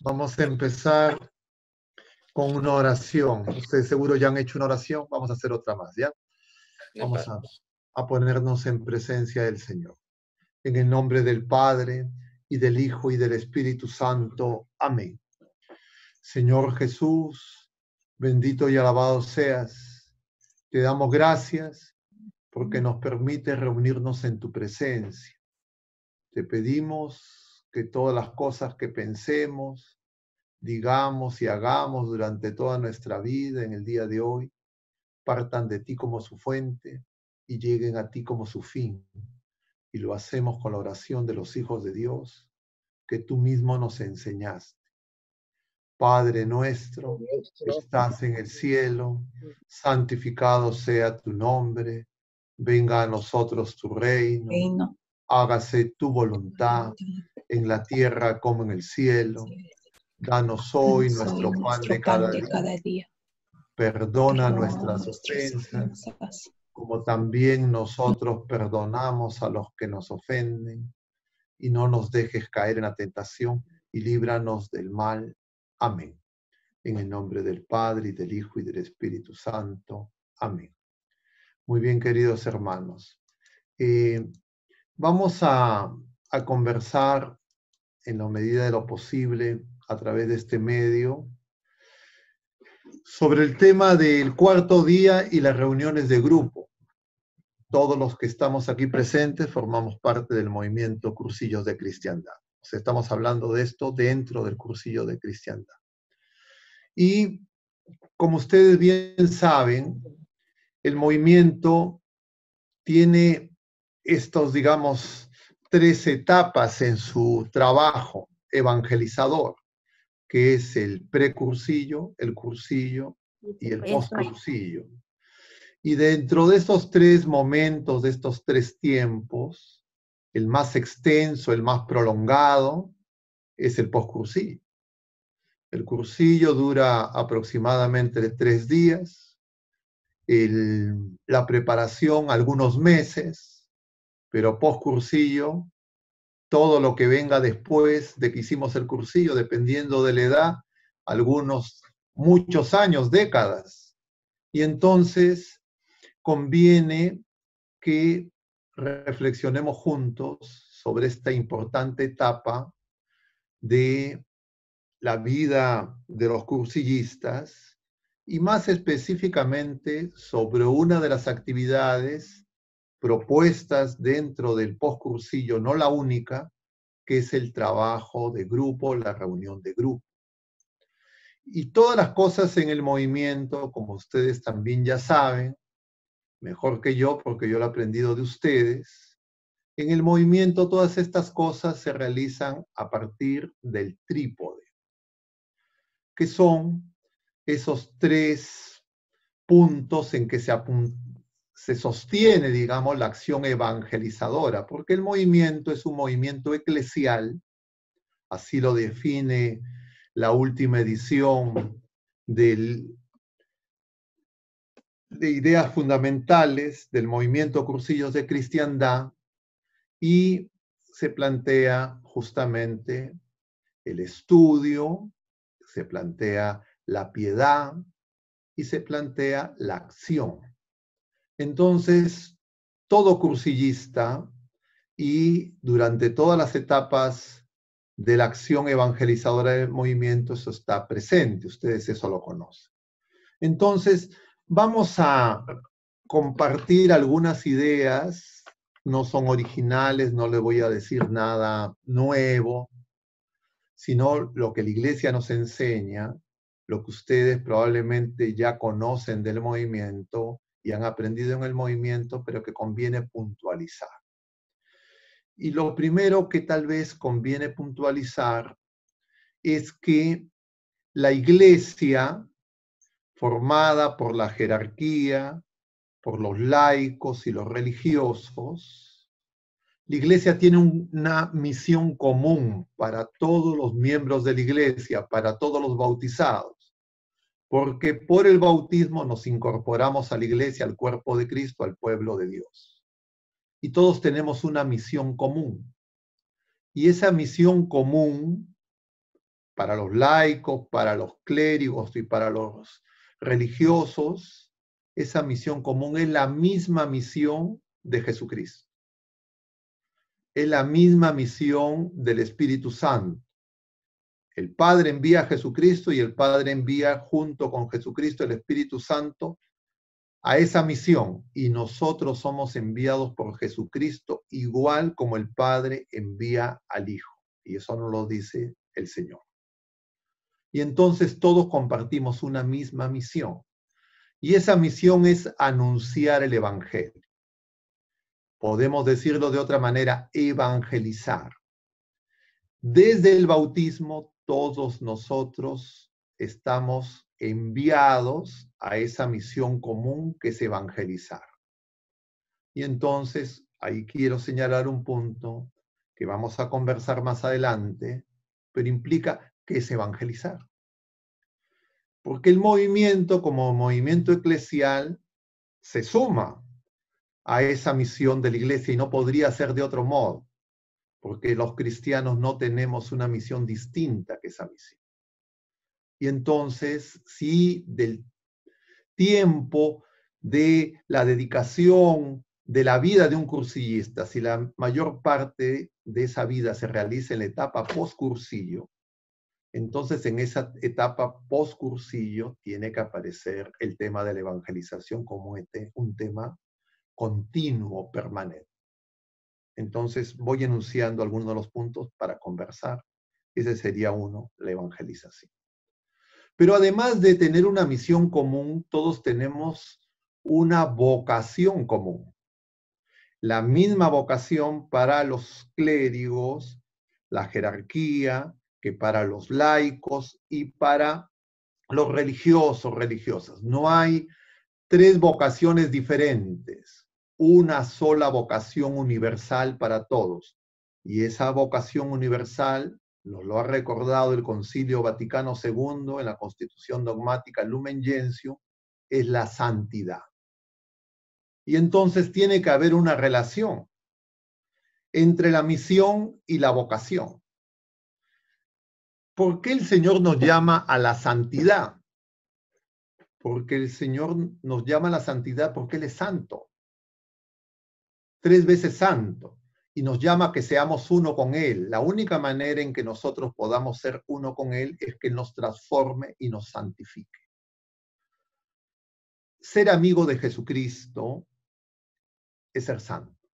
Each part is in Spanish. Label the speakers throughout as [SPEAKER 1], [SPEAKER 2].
[SPEAKER 1] Vamos a empezar con una oración. Ustedes seguro ya han hecho una oración. Vamos a hacer otra más, ¿ya? Vamos a ponernos en presencia del Señor. En el nombre del Padre, y del Hijo, y del Espíritu Santo. Amén. Señor Jesús, bendito y alabado seas. Te damos gracias porque nos permite reunirnos en tu presencia. Te pedimos que todas las cosas que pensemos, digamos y hagamos durante toda nuestra vida en el día de hoy, partan de ti como su fuente y lleguen a ti como su fin. Y lo hacemos con la oración de los hijos de Dios que tú mismo nos enseñaste. Padre nuestro, que estás en el cielo, santificado sea tu nombre, venga a nosotros tu reino, hágase tu voluntad en la tierra como en el cielo. Danos hoy nuestro pan de cada día. Perdona nuestras ofensas, como también nosotros perdonamos a los que nos ofenden. Y no nos dejes caer en la tentación, y líbranos del mal. Amén. En el nombre del Padre, y del Hijo, y del Espíritu Santo. Amén. Muy bien, queridos hermanos. Vamos a conversar en la medida de lo posible a través de este medio sobre el tema del cuarto día y las reuniones de grupo. Todos los que estamos aquí presentes formamos parte del movimiento Cursillos de Cristiandad. O sea, estamos hablando de esto dentro del Cursillo de Cristiandad. Y como ustedes bien saben, el movimiento tiene estos, digamos, 3 etapas en su trabajo evangelizador, que es el precursillo, el cursillo y el postcursillo. Y dentro de estos 3 momentos, de estos 3 tiempos, el más extenso, el más prolongado, es el postcursillo. El cursillo dura aproximadamente 3 días, la preparación algunos meses, pero postcursillo, todo lo que venga después de que hicimos el cursillo, dependiendo de la edad, algunos, muchos años, décadas. Y entonces conviene que reflexionemos juntos sobre esta importante etapa de la vida de los cursillistas y más específicamente sobre una de las actividades propuestas dentro del postcursillo, no la única, que es el trabajo de grupo, la reunión de grupo. Y todas las cosas en el movimiento, como ustedes también ya saben, mejor que yo, porque yo lo he aprendido de ustedes, en el movimiento todas estas cosas se realizan a partir del trípode, que son esos 3 puntos en que se sostiene, digamos, la acción evangelizadora, porque el movimiento es un movimiento eclesial, así lo define la última edición de ideas fundamentales del movimiento Cursillos de Cristiandad, y se plantea justamente el estudio, se plantea la piedad y se plantea la acción. Entonces, todo cursillista, y durante todas las etapas de la acción evangelizadora del movimiento, eso está presente, ustedes eso lo conocen. Entonces, vamos a compartir algunas ideas, no son originales, no les voy a decir nada nuevo, sino lo que la Iglesia nos enseña, lo que ustedes probablemente ya conocen del movimiento y han aprendido en el movimiento, pero que conviene puntualizar. Y lo primero que tal vez conviene puntualizar es que la Iglesia, formada por la jerarquía, por los laicos y los religiosos, la Iglesia tiene una misión común para todos los miembros de la Iglesia, para todos los bautizados, porque por el bautismo nos incorporamos a la Iglesia, al cuerpo de Cristo, al pueblo de Dios. Y todos tenemos una misión común. Y esa misión común para los laicos, para los clérigos y para los religiosos, esa misión común es la misma misión de Jesucristo. Es la misma misión del Espíritu Santo. El Padre envía a Jesucristo y el Padre envía junto con Jesucristo el Espíritu Santo a esa misión. Y nosotros somos enviados por Jesucristo igual como el Padre envía al Hijo. Y eso nos lo dice el Señor. Y entonces todos compartimos una misma misión. Y esa misión es anunciar el Evangelio. Podemos decirlo de otra manera, evangelizar. Desde el bautismo, todos nosotros estamos enviados a esa misión común que es evangelizar. Y entonces, ahí quiero señalar un punto que vamos a conversar más adelante, pero implica ¿qué es evangelizar? Porque el movimiento, como movimiento eclesial, se suma a esa misión de la iglesia y no podría ser de otro modo, porque los cristianos no tenemos una misión distinta que esa misión. Y entonces, si del tiempo de la dedicación de la vida de un cursillista, si la mayor parte de esa vida se realiza en la etapa post-cursillo, entonces en esa etapa post-cursillo tiene que aparecer el tema de la evangelización como un tema continuo, permanente. Entonces voy enunciando algunos de los puntos para conversar. Ese sería uno, la evangelización. Pero además de tener una misión común, todos tenemos una vocación común. La misma vocación para los clérigos, la jerarquía, que para los laicos y para los religiosos, religiosas. No hay tres vocaciones diferentes, una sola vocación universal para todos. Y esa vocación universal nos lo ha recordado el Concilio Vaticano II en la Constitución Dogmática Lumen Gentium, es la santidad. Y entonces tiene que haber una relación entre la misión y la vocación. ¿Por qué el Señor nos llama a la santidad? Porque el Señor nos llama a la santidad porque Él es santo. 3 veces santo. Y nos llama a que seamos uno con Él. La única manera en que nosotros podamos ser uno con Él es que nos transforme y nos santifique. Ser amigo de Jesucristo es ser santo.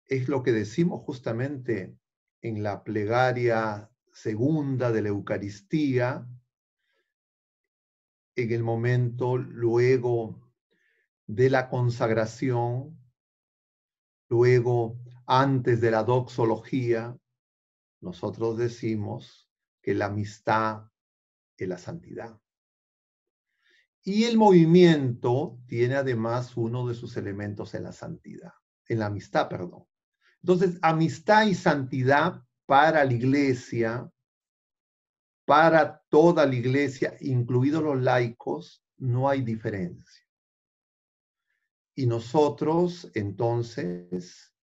[SPEAKER 1] Es lo que decimos justamente en la plegaria segunda de la Eucaristía, en el momento luego de la consagración, luego antes de la doxología, nosotros decimos que la amistad es la santidad. Y el movimiento tiene además uno de sus elementos en la santidad, en la amistad, perdón. Entonces, amistad y santidad para la iglesia, para toda la iglesia, incluidos los laicos, no hay diferencia. Y nosotros, entonces,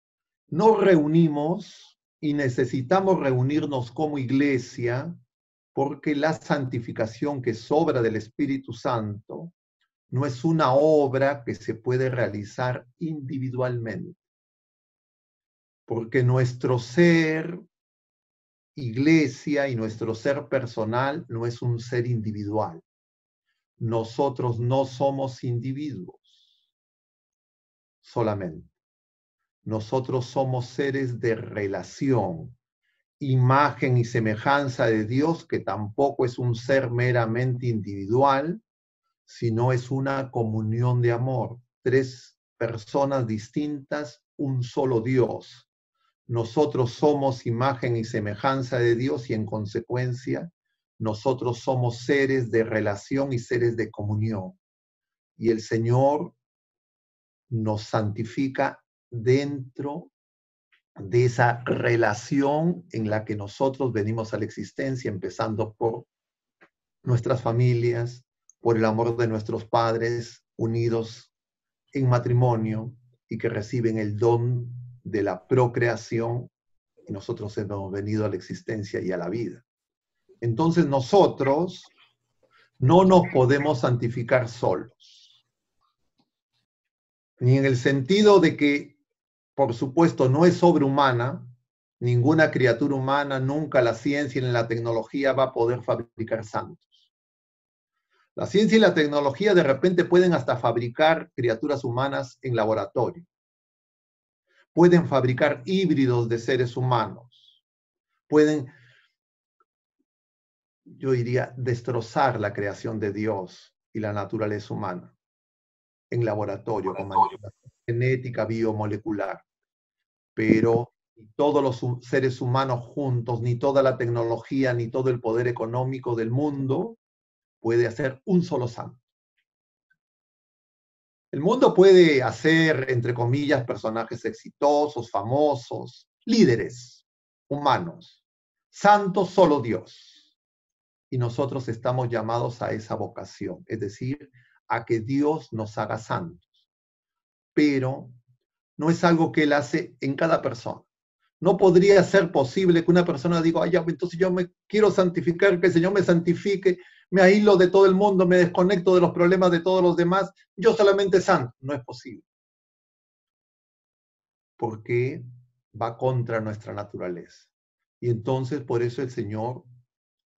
[SPEAKER 1] nos reunimos y necesitamos reunirnos como iglesia porque la santificación que es obra del Espíritu Santo no es una obra que se puede realizar individualmente. Porque nuestro ser iglesia y nuestro ser personal no es un ser individual. Nosotros no somos individuos solamente. Nosotros somos seres de relación, imagen y semejanza de Dios, que tampoco es un ser meramente individual, sino es una comunión de amor. 3 personas distintas, un solo Dios. Nosotros somos imagen y semejanza de Dios y en consecuencia nosotros somos seres de relación y seres de comunión. Y el Señor nos santifica dentro de esa relación en la que nosotros venimos a la existencia, empezando por nuestras familias, por el amor de nuestros padres unidos en matrimonio y que reciben el don de la procreación y nosotros hemos venido a la existencia y a la vida. Entonces nosotros no nos podemos santificar solos, ni en el sentido de que, por supuesto, no es sobrehumana, ninguna criatura humana, nunca la ciencia ni la tecnología va a poder fabricar santos. La ciencia y la tecnología de repente pueden hasta fabricar criaturas humanas en laboratorio. Pueden fabricar híbridos de seres humanos. Pueden, yo diría, destrozar la creación de Dios y la naturaleza humana en laboratorio con manipulación genética biomolecular. Pero ni todos los seres humanos juntos, ni toda la tecnología, ni todo el poder económico del mundo puede hacer un solo santo. El mundo puede hacer, entre comillas, personajes exitosos, famosos, líderes humanos. Santos solo Dios. Y nosotros estamos llamados a esa vocación, es decir, a que Dios nos haga santos. Pero no es algo que Él hace en cada persona. No podría ser posible que una persona diga, ay, ya, entonces yo me quiero santificar, que el Señor me santifique, me aíslo de todo el mundo, me desconecto de los problemas de todos los demás, yo solamente santo. No es posible. Porque va contra nuestra naturaleza. Y entonces por eso el Señor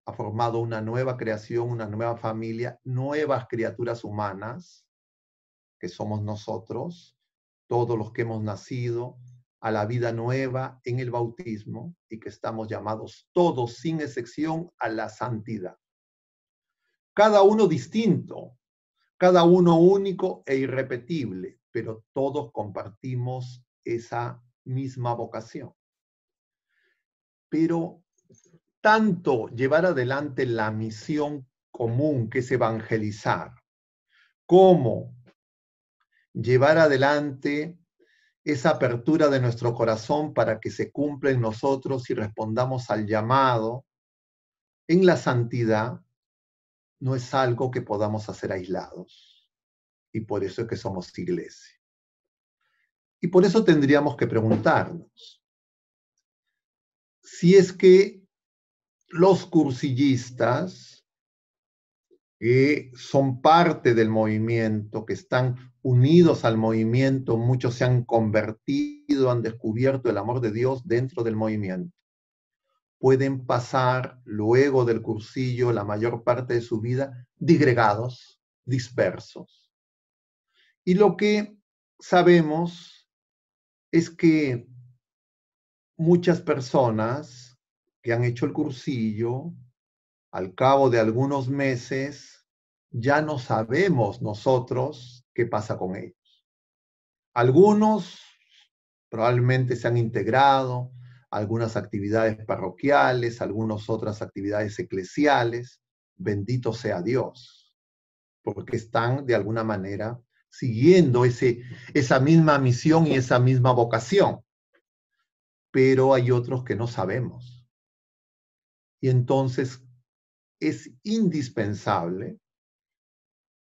[SPEAKER 1] ha formado una nueva creación, una nueva familia, nuevas criaturas humanas, que somos nosotros, todos los que hemos nacido a la vida nueva en el bautismo y que estamos llamados todos, sin excepción, a la santidad. Cada uno distinto, cada uno único e irrepetible, pero todos compartimos esa misma vocación. Pero tanto llevar adelante la misión común que es evangelizar, como llevar adelante esa apertura de nuestro corazón para que se cumpla en nosotros y respondamos al llamado en la santidad, no es algo que podamos hacer aislados. Y por eso es que somos iglesia. Y por eso tendríamos que preguntarnos si es que los cursillistas que son parte del movimiento, que están unidos al movimiento, muchos se han convertido, han descubierto el amor de Dios dentro del movimiento. Pueden pasar luego del cursillo la mayor parte de su vida disgregados, dispersos. Y lo que sabemos es que muchas personas que han hecho el cursillo, al cabo de algunos meses, ya no sabemos nosotros qué pasa con ellos. Algunos probablemente se han integrado a algunas actividades parroquiales, algunas otras actividades eclesiales. Bendito sea Dios, porque están de alguna manera siguiendo esa misma misión y esa misma vocación. Pero hay otros que no sabemos. Y entonces es indispensable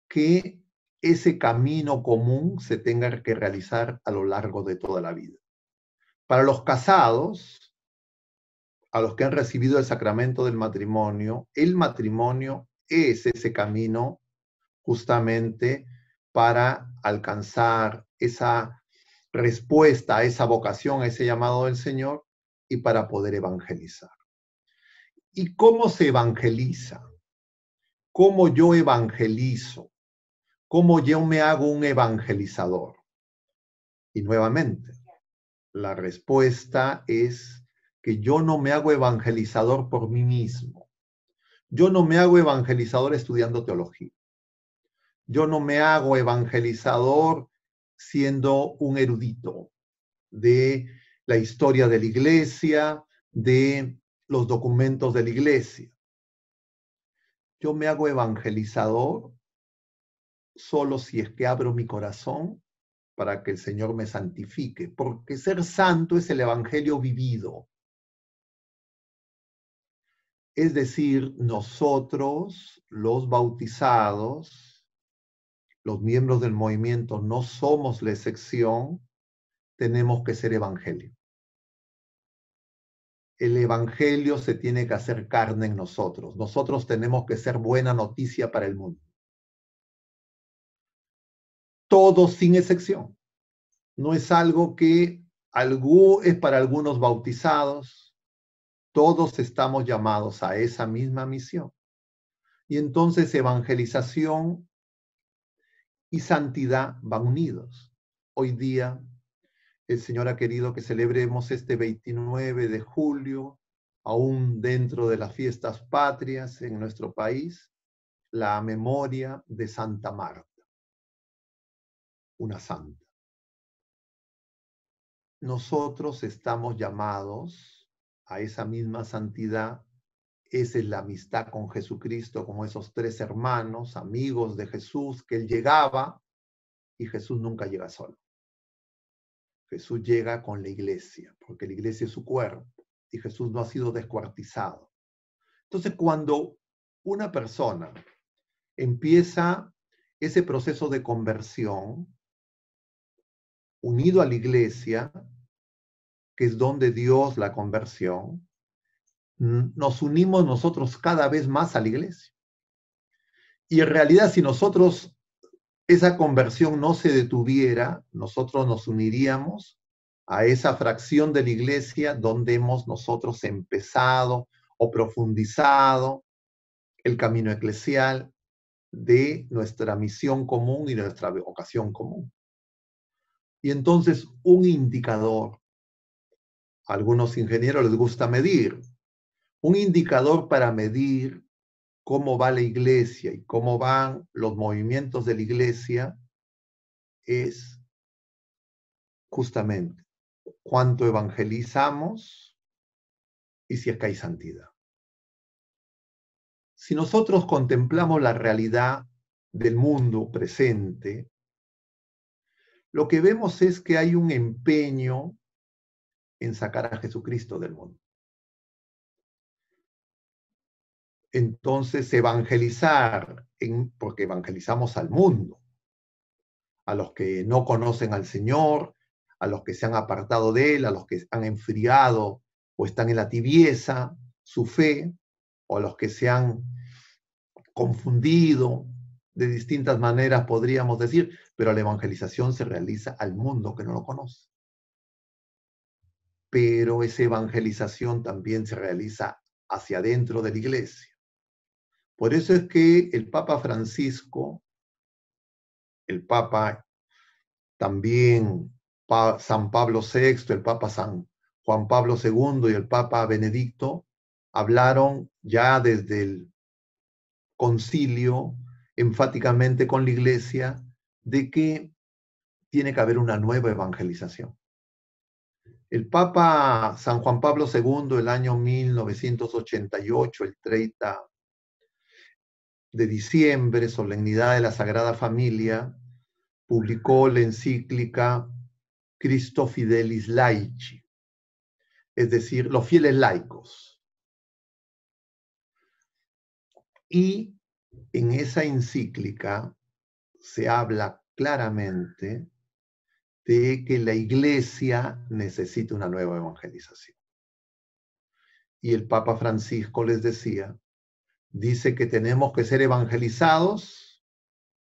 [SPEAKER 1] que ese camino común se tenga que realizar a lo largo de toda la vida. Para los casados, a los que han recibido el sacramento del matrimonio, el matrimonio es ese camino justamente para alcanzar esa respuesta a esa vocación, a ese llamado del Señor y para poder evangelizar. ¿Y cómo se evangeliza? ¿Cómo yo evangelizo? ¿Cómo yo me hago un evangelizador? Y nuevamente, la respuesta es que yo no me hago evangelizador por mí mismo. Yo no me hago evangelizador estudiando teología. Yo no me hago evangelizador siendo un erudito de la historia de la iglesia, de los documentos de la iglesia. Yo me hago evangelizador solo si es que abro mi corazón para que el Señor me santifique, porque ser santo es el evangelio vivido. Es decir, nosotros, los bautizados, los miembros del movimiento, no somos la excepción, tenemos que ser evangelio. el evangelio se tiene que hacer carne en nosotros. Nosotros tenemos que ser buena noticia para el mundo. Todos sin excepción. No es algo que es para algunos bautizados. Todos estamos llamados a esa misma misión. Y entonces evangelización y santidad van unidos. Hoy día el Señor ha querido que celebremos este 29 de julio, aún dentro de las fiestas patrias en nuestro país, la memoria de Santa Marta, una santa. Nosotros estamos llamados a esa misma santidad. Esa es la amistad con Jesucristo, como esos tres hermanos, amigos de Jesús, que él llegaba y Jesús nunca llega solo. Jesús llega con la iglesia, porque la iglesia es su cuerpo y Jesús no ha sido descuartizado. Entonces, cuando una persona empieza ese proceso de conversión, unido a la iglesia, que es donde Dios la conversión, nos unimos nosotros cada vez más a la iglesia. Y en realidad, si nosotros esa conversión no se detuviera, nosotros nos uniríamos a esa fracción de la iglesia donde hemos nosotros empezado o profundizado el camino eclesial de nuestra misión común y nuestra vocación común. Y entonces un indicador, a algunos ingenieros les gusta medir, un indicador para medir cómo va la iglesia y cómo van los movimientos de la iglesia es justamente cuánto evangelizamos y si es que hay santidad. Si nosotros contemplamos la realidad del mundo presente, lo que vemos es que hay un empeño en sacar a Jesucristo del mundo. Entonces, evangelizar, porque evangelizamos al mundo, a los que no conocen al Señor, a los que se han apartado de Él, a los que han enfriado o están en la tibieza su fe, o a los que se han confundido de distintas maneras, podríamos decir, pero la evangelización se realiza al mundo que no lo conoce. Pero esa evangelización también se realiza hacia adentro de la iglesia. Por eso es que el Papa Francisco, el Papa también San Pablo VI, el Papa San Juan Pablo II y el Papa Benedicto hablaron ya desde el concilio enfáticamente con la iglesia de que tiene que haber una nueva evangelización. El Papa San Juan Pablo II, el año 1988, el 30 de diciembre, solemnidad de la Sagrada Familia, publicó la encíclica Christo Fidelis Laici, es decir, los fieles laicos. Y en esa encíclica se habla claramente de que la iglesia necesita una nueva evangelización. Y el Papa Francisco les decía, dice que tenemos que ser evangelizados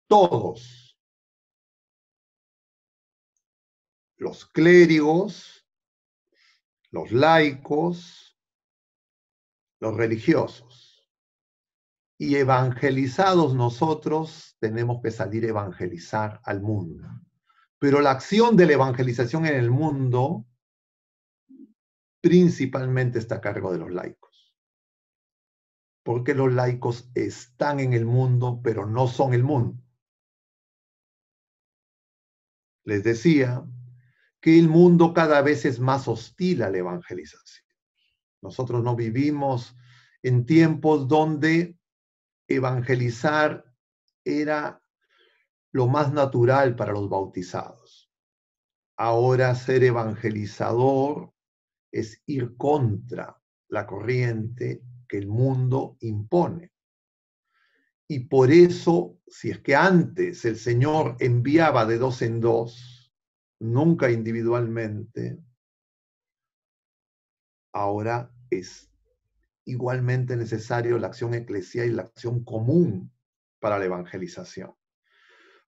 [SPEAKER 1] todos. Los clérigos, los laicos, los religiosos. Y evangelizados nosotros tenemos que salir a evangelizar al mundo. Pero la acción de la evangelización en el mundo principalmente está a cargo de los laicos. Porque los laicos están en el mundo, pero no son el mundo. Les decía que el mundo cada vez es más hostil a la evangelización. Nosotros no vivimos en tiempos donde evangelizar era lo más natural para los bautizados. Ahora ser evangelizador es ir contra la corriente que el mundo impone. Y por eso, si es que antes el Señor enviaba de dos en dos, nunca individualmente, ahora es igualmente necesario la acción eclesial y la acción común para la evangelización.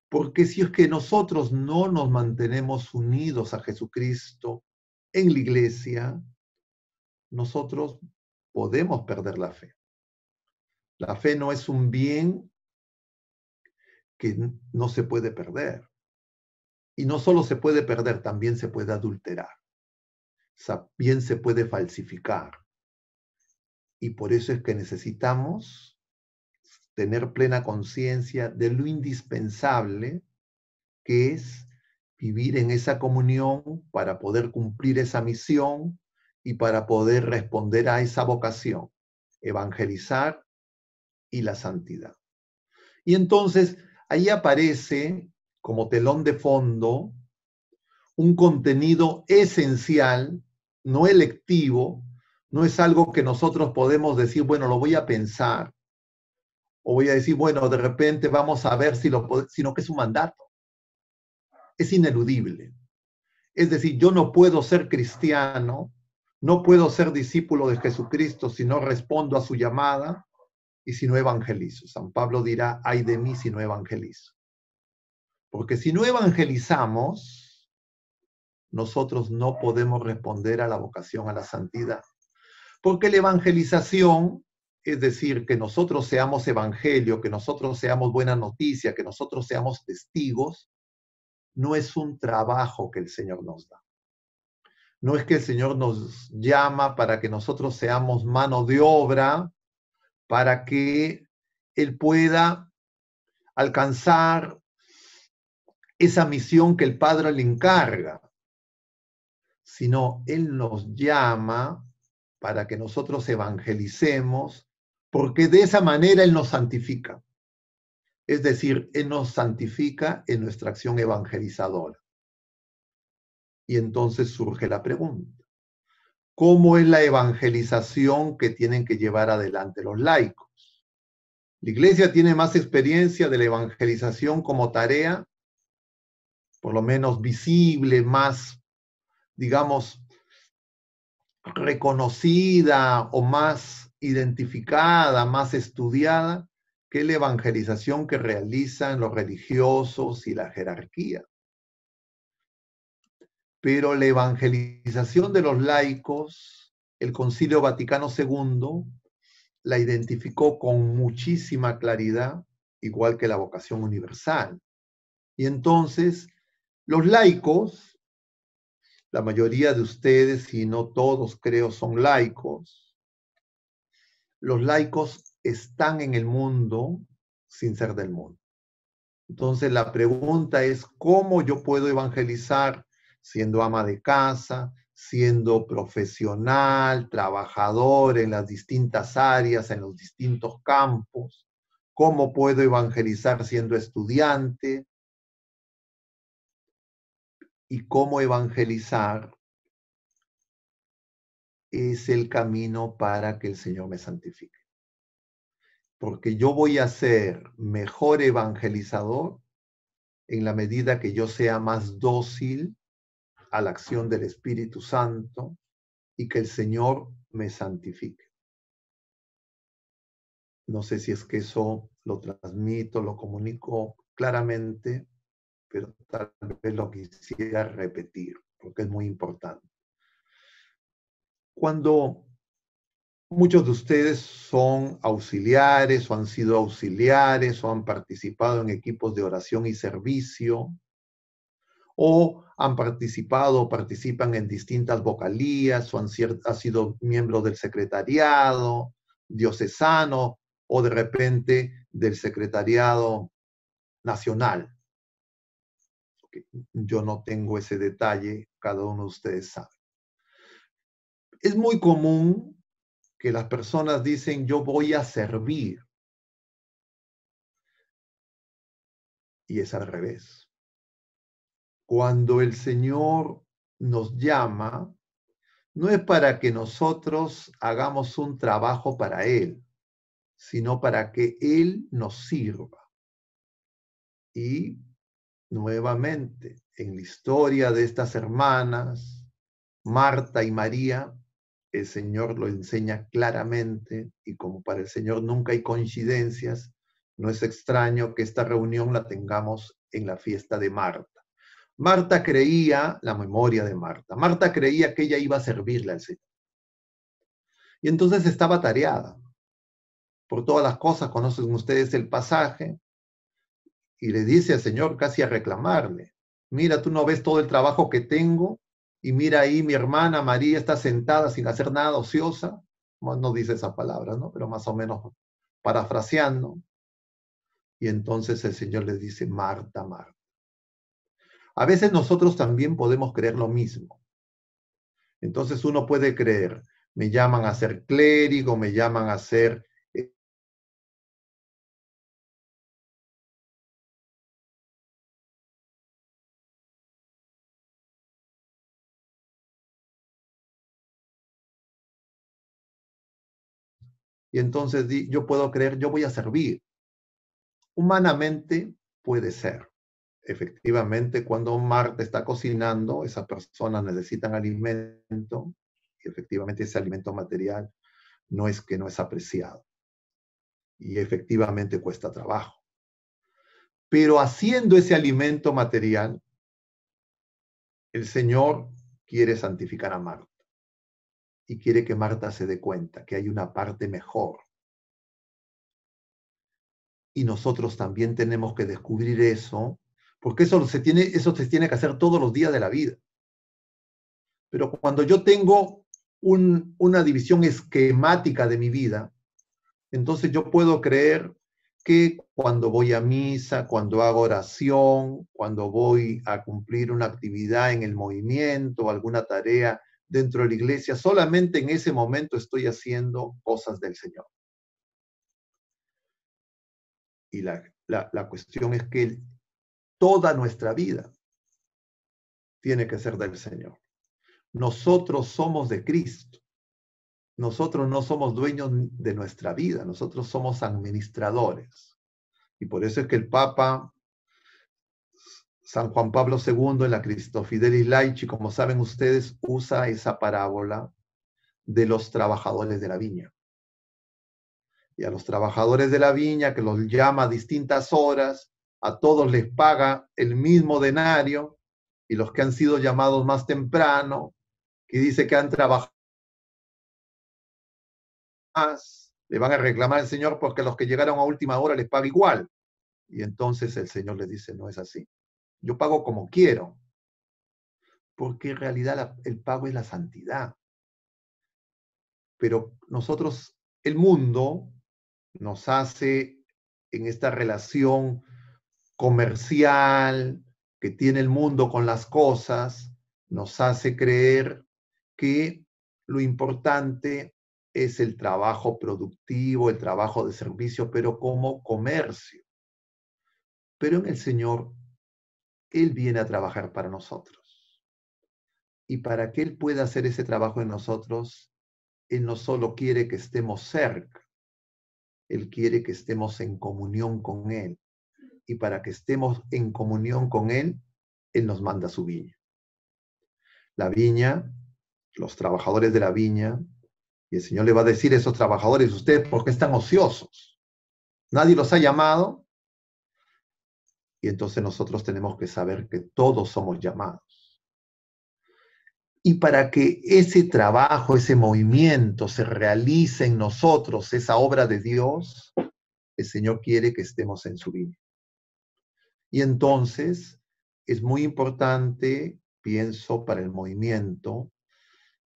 [SPEAKER 1] Porque si es que nosotros no nos mantenemos unidos a Jesucristo en la iglesia, nosotros podemos perder la fe. La fe no es un bien que no se puede perder. Y no solo se puede perder, también se puede adulterar. También se puede falsificar. Y por eso es que necesitamos tener plena conciencia de lo indispensable que es vivir en esa comunión para poder cumplir esa misión y para poder responder a esa vocación, evangelizar y la santidad. Y entonces ahí aparece como telón de fondo un contenido esencial, no electivo, no es algo que nosotros podemos decir, bueno, lo voy a pensar, o voy a decir, bueno, de repente vamos a ver si lo puedo, sino que es un mandato. Es ineludible. Es decir, yo no puedo ser cristiano, no puedo ser discípulo de Jesucristo si no respondo a su llamada y si no evangelizo. San Pablo dirá, ay de mí si no evangelizo. Porque si no evangelizamos, nosotros no podemos responder a la vocación a la santidad. Porque la evangelización, es decir, que nosotros seamos evangelio, que nosotros seamos buena noticia, que nosotros seamos testigos, no es un trabajo que el Señor nos da. No es que el Señor nos llama para que nosotros seamos mano de obra, para que Él pueda alcanzar esa misión que el Padre le encarga, sino Él nos llama para que nosotros evangelicemos, porque de esa manera Él nos santifica. Es decir, Él nos santifica en nuestra acción evangelizadora. Y entonces surge la pregunta, ¿cómo es la evangelización que tienen que llevar adelante los laicos? La Iglesia tiene más experiencia de la evangelización como tarea, por lo menos visible, más, digamos, reconocida o más identificada, más estudiada, que la evangelización que realizan los religiosos y la jerarquía. Pero la evangelización de los laicos, el Concilio Vaticano II la identificó con muchísima claridad, igual que la vocación universal. Y entonces, los laicos, la mayoría de ustedes, si no todos creo, son laicos. Los laicos están en el mundo sin ser del mundo. Entonces, la pregunta es, ¿cómo yo puedo evangelizar siendo ama de casa, siendo profesional, trabajador en las distintas áreas, en los distintos campos? ¿Cómo puedo evangelizar siendo estudiante? Y cómo evangelizar es el camino para que el Señor me santifique. Porque yo voy a ser mejor evangelizador en la medida que yo sea más dócil a la acción del Espíritu Santo y que el Señor me santifique. No sé si es que eso lo transmito, lo comunico claramente, pero tal vez lo quisiera repetir, porque es muy importante. Cuando muchos de ustedes son auxiliares o han sido auxiliares o han participado en equipos de oración y servicio, o han participado o participan en distintas vocalías o han sido miembros del secretariado diocesano o de repente del secretariado nacional. Yo no tengo ese detalle, cada uno de ustedes sabe. Es muy común que las personas dicen, yo voy a servir. Y es al revés. Cuando el Señor nos llama, no es para que nosotros hagamos un trabajo para Él, sino para que Él nos sirva. Y nuevamente, en la historia de estas hermanas, Marta y María, el Señor lo enseña claramente y como para el Señor nunca hay coincidencias, no es extraño que esta reunión la tengamos en la fiesta de Marta. Marta creía, la memoria de Marta, Marta creía que ella iba a servirle al Señor. Y entonces estaba tareada por todas las cosas, conocen ustedes el pasaje, y le dice al Señor casi a reclamarle, mira, tú no ves todo el trabajo que tengo, y mira ahí mi hermana María está sentada sin hacer nada, ociosa, no dice esa palabra, ¿no? Pero más o menos parafraseando, y entonces el Señor le dice, Marta, Marta. A veces nosotros también podemos creer lo mismo. Entonces uno puede creer, me llaman a ser clérigo, me llaman a ser y entonces yo puedo creer, yo voy a servir. Humanamente puede ser. Efectivamente, cuando Marta está cocinando, esas personas necesitan alimento y efectivamente ese alimento material no es que no es apreciado y efectivamente cuesta trabajo. Pero haciendo ese alimento material, el Señor quiere santificar a Marta y quiere que Marta se dé cuenta que hay una parte mejor. Y nosotros también tenemos que descubrir eso, porque eso se tiene que hacer todos los días de la vida. Pero cuando yo tengo una división esquemática de mi vida, entonces yo puedo creer que cuando voy a misa, cuando hago oración, cuando voy a cumplir una actividad en el movimiento, alguna tarea dentro de la iglesia, solamente en ese momento estoy haciendo cosas del Señor. Y la cuestión es que toda nuestra vida tiene que ser del Señor. Nosotros somos de Cristo. Nosotros no somos dueños de nuestra vida, nosotros somos administradores. Y por eso es que el Papa San Juan Pablo II en la Christo Fidelis Laici, como saben ustedes, usa esa parábola de los trabajadores de la viña. Y a los trabajadores de la viña, que los llama a distintas horas, a todos les paga el mismo denario, y los que han sido llamados más temprano, que dice que han trabajado más, le van a reclamar al Señor porque los que llegaron a última hora les paga igual. Y entonces el Señor les dice, no es así. Yo pago como quiero, porque en realidad el pago es la santidad. Pero nosotros, el mundo nos hace en esta relación comercial que tiene el mundo con las cosas, nos hace creer que lo importante es el trabajo productivo, el trabajo de servicio, pero como comercio. Pero en el Señor, Él viene a trabajar para nosotros. Y para que Él pueda hacer ese trabajo en nosotros, Él no solo quiere que estemos cerca, Él quiere que estemos en comunión con Él. Y para que estemos en comunión con Él, Él nos manda su viña. La viña, los trabajadores de la viña, y el Señor le va a decir a esos trabajadores, ustedes, ¿por qué están ociosos? Nadie los ha llamado. Y entonces nosotros tenemos que saber que todos somos llamados. Y para que ese trabajo, ese movimiento se realice en nosotros, esa obra de Dios, el Señor quiere que estemos en su viña. Y entonces es muy importante, pienso, para el movimiento,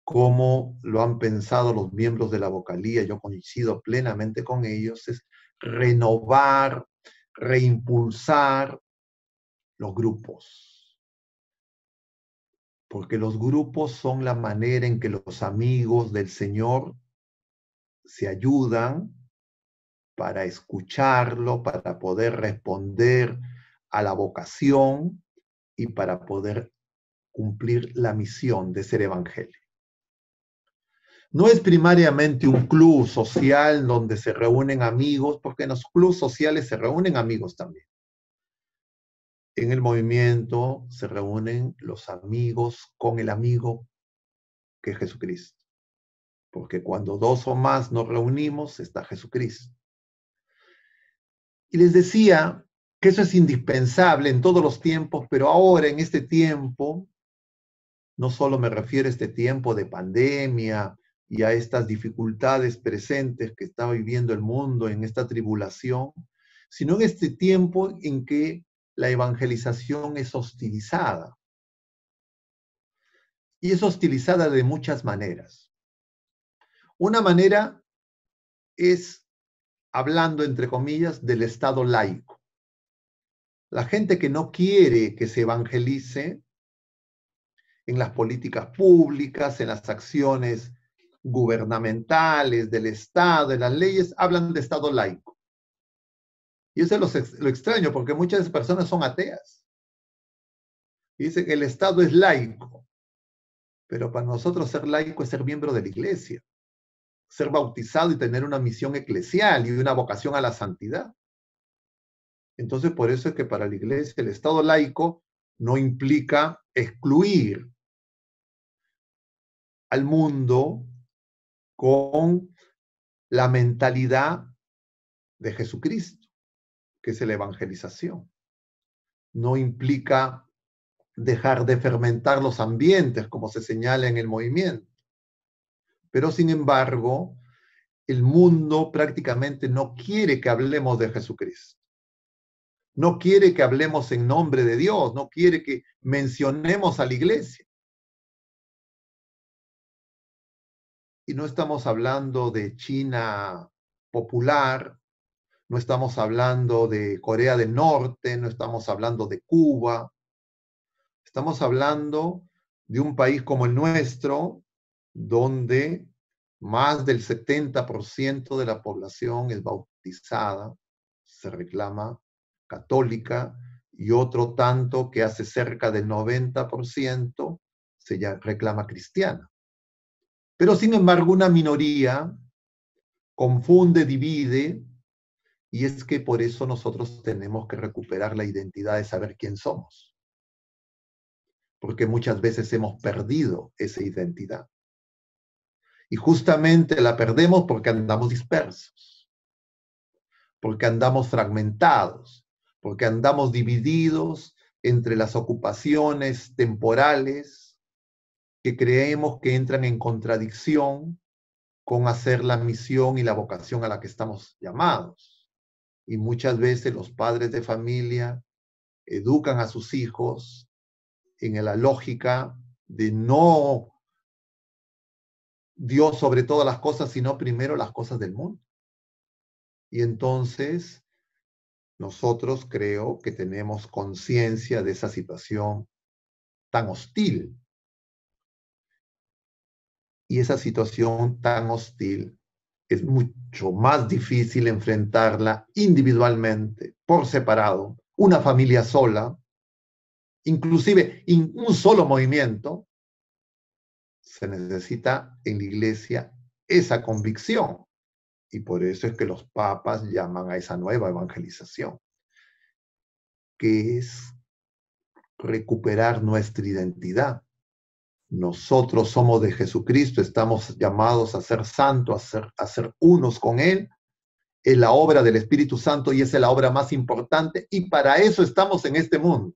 [SPEAKER 1] como lo han pensado los miembros de la vocalía, yo coincido plenamente con ellos, es renovar, reimpulsar los grupos. Porque los grupos son la manera en que los amigos del Señor se ayudan para escucharlo, para poder responder a la vocación y para poder cumplir la misión de ser evangelio. No es primariamente un club social donde se reúnen amigos, porque en los clubes sociales se reúnen amigos también. En el movimiento se reúnen los amigos con el amigo que es Jesucristo. porque cuando dos o más nos reunimos está Jesucristo. Y les decía que eso es indispensable en todos los tiempos, pero ahora en este tiempo, no solo me refiero a este tiempo de pandemia y a estas dificultades presentes que está viviendo el mundo en esta tribulación, sino en este tiempo en que la evangelización es hostilizada. Y es hostilizada de muchas maneras. Una manera es hablando, entre comillas, del Estado laico. La gente que no quiere que se evangelice en las políticas públicas, en las acciones gubernamentales, del Estado, de las leyes, hablan de Estado laico. Y eso es lo extraño, porque muchas personas son ateas. Y dicen que el Estado es laico, pero para nosotros ser laico es ser miembro de la iglesia, ser bautizado y tener una misión eclesial y una vocación a la santidad. Entonces, por eso es que para la iglesia el Estado laico no implica excluir al mundo con la mentalidad de Jesucristo, que es la evangelización. No implica dejar de fermentar los ambientes, como se señala en el movimiento. Pero, sin embargo, el mundo prácticamente no quiere que hablemos de Jesucristo. No quiere que hablemos en nombre de Dios, no quiere que mencionemos a la iglesia. Y no estamos hablando de China popular, no estamos hablando de Corea del Norte, no estamos hablando de Cuba. Estamos hablando de un país como el nuestro, donde más del 70% de la población es bautizada, se reclama católica, y otro tanto que hace cerca del 90% se reclama cristiana. Pero sin embargo una minoría confunde, divide, y es que por eso nosotros tenemos que recuperar la identidad de saber quién somos. Porque muchas veces hemos perdido esa identidad. Y justamente la perdemos porque andamos dispersos, porque andamos fragmentados, porque andamos divididos entre las ocupaciones temporales que creemos que entran en contradicción con hacer la misión y la vocación a la que estamos llamados. Y muchas veces los padres de familia educan a sus hijos en la lógica de no Dios sobre todas las cosas, sino primero las cosas del mundo. Y entonces nosotros creo que tenemos conciencia de esa situación tan hostil. Y esa situación tan hostil es mucho más difícil enfrentarla individualmente, por separado, una familia sola, inclusive un solo movimiento. Se necesita en la iglesia esa convicción. Y por eso es que los papas llaman a esa nueva evangelización, que es recuperar nuestra identidad. Nosotros somos de Jesucristo, estamos llamados a ser santos, a ser unos con Él. Es la obra del Espíritu Santo y esa es la obra más importante, y para eso estamos en este mundo.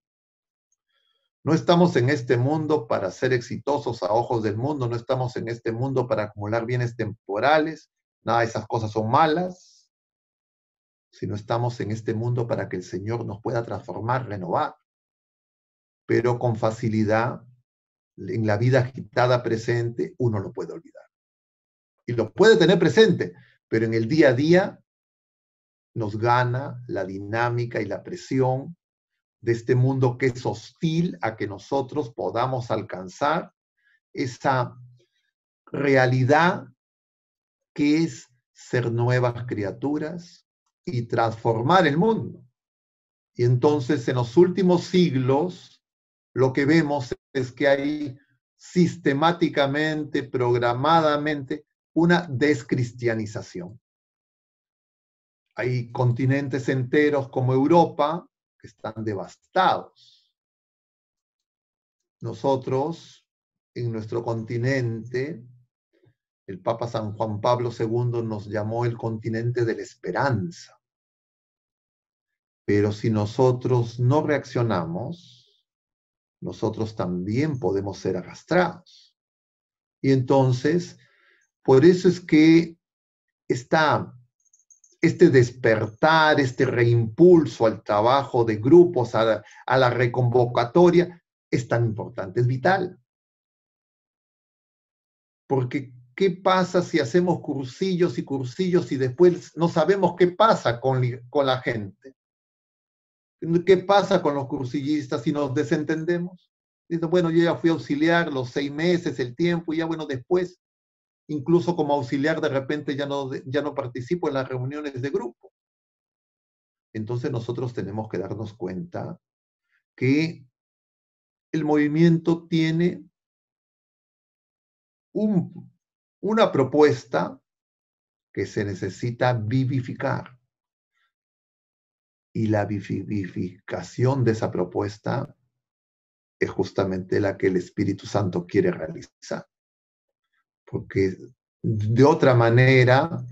[SPEAKER 1] No estamos en este mundo para ser exitosos a ojos del mundo, no estamos en este mundo para acumular bienes temporales, nada de esas cosas son malas, sino estamos en este mundo para que el Señor nos pueda transformar, renovar, pero con facilidad. En la vida agitada presente uno lo puede olvidar. Y lo puede tener presente, pero en el día a día nos gana la dinámica y la presión de este mundo que es hostil a que nosotros podamos alcanzar esa realidad que es ser nuevas criaturas y transformar el mundo. Y entonces en los últimos siglos lo que vemos es que hay sistemáticamente, programadamente, una descristianización. Hay continentes enteros como Europa que están devastados. Nosotros, en nuestro continente, El Papa San Juan Pablo II nos llamó el continente de la esperanza. Pero si nosotros no reaccionamos, nosotros también podemos ser arrastrados. Y entonces, por eso es que este despertar, este reimpulso al trabajo de grupos, a la reconvocatoria, es tan importante, es vital. Porque, ¿qué pasa si hacemos cursillos y después no sabemos qué pasa con la gente? ¿Qué pasa con los cursillistas si nos desentendemos? Dicen, bueno, yo ya fui auxiliar los 6 meses, el tiempo, y ya bueno, después, incluso como auxiliar, de repente ya no participo en las reuniones de grupo. Entonces nosotros tenemos que darnos cuenta que el movimiento tiene una propuesta que se necesita vivificar. Y la vivificación de esa propuesta es justamente la que el Espíritu Santo quiere realizar. Porque de otra manera,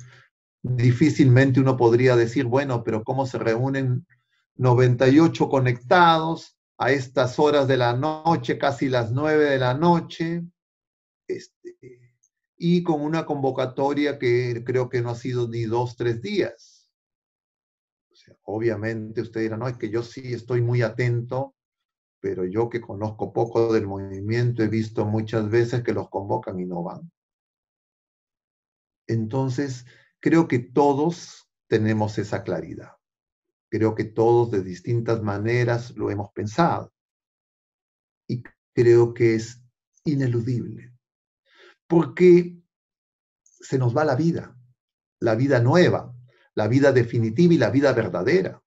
[SPEAKER 1] difícilmente uno podría decir, bueno, pero ¿cómo se reúnen 98 conectados a estas horas de la noche, casi las 9 de la noche? Y con una convocatoria que creo que no ha sido ni 2, 3 días. O sea, obviamente usted dirá, no, es que yo sí estoy muy atento, pero yo que conozco poco del movimiento he visto muchas veces que los convocan y no van. Entonces, creo que todos tenemos esa claridad. Creo que todos de distintas maneras lo hemos pensado. Y creo que es ineludible. Porque se nos va la vida nueva, la vida definitiva y la vida verdadera.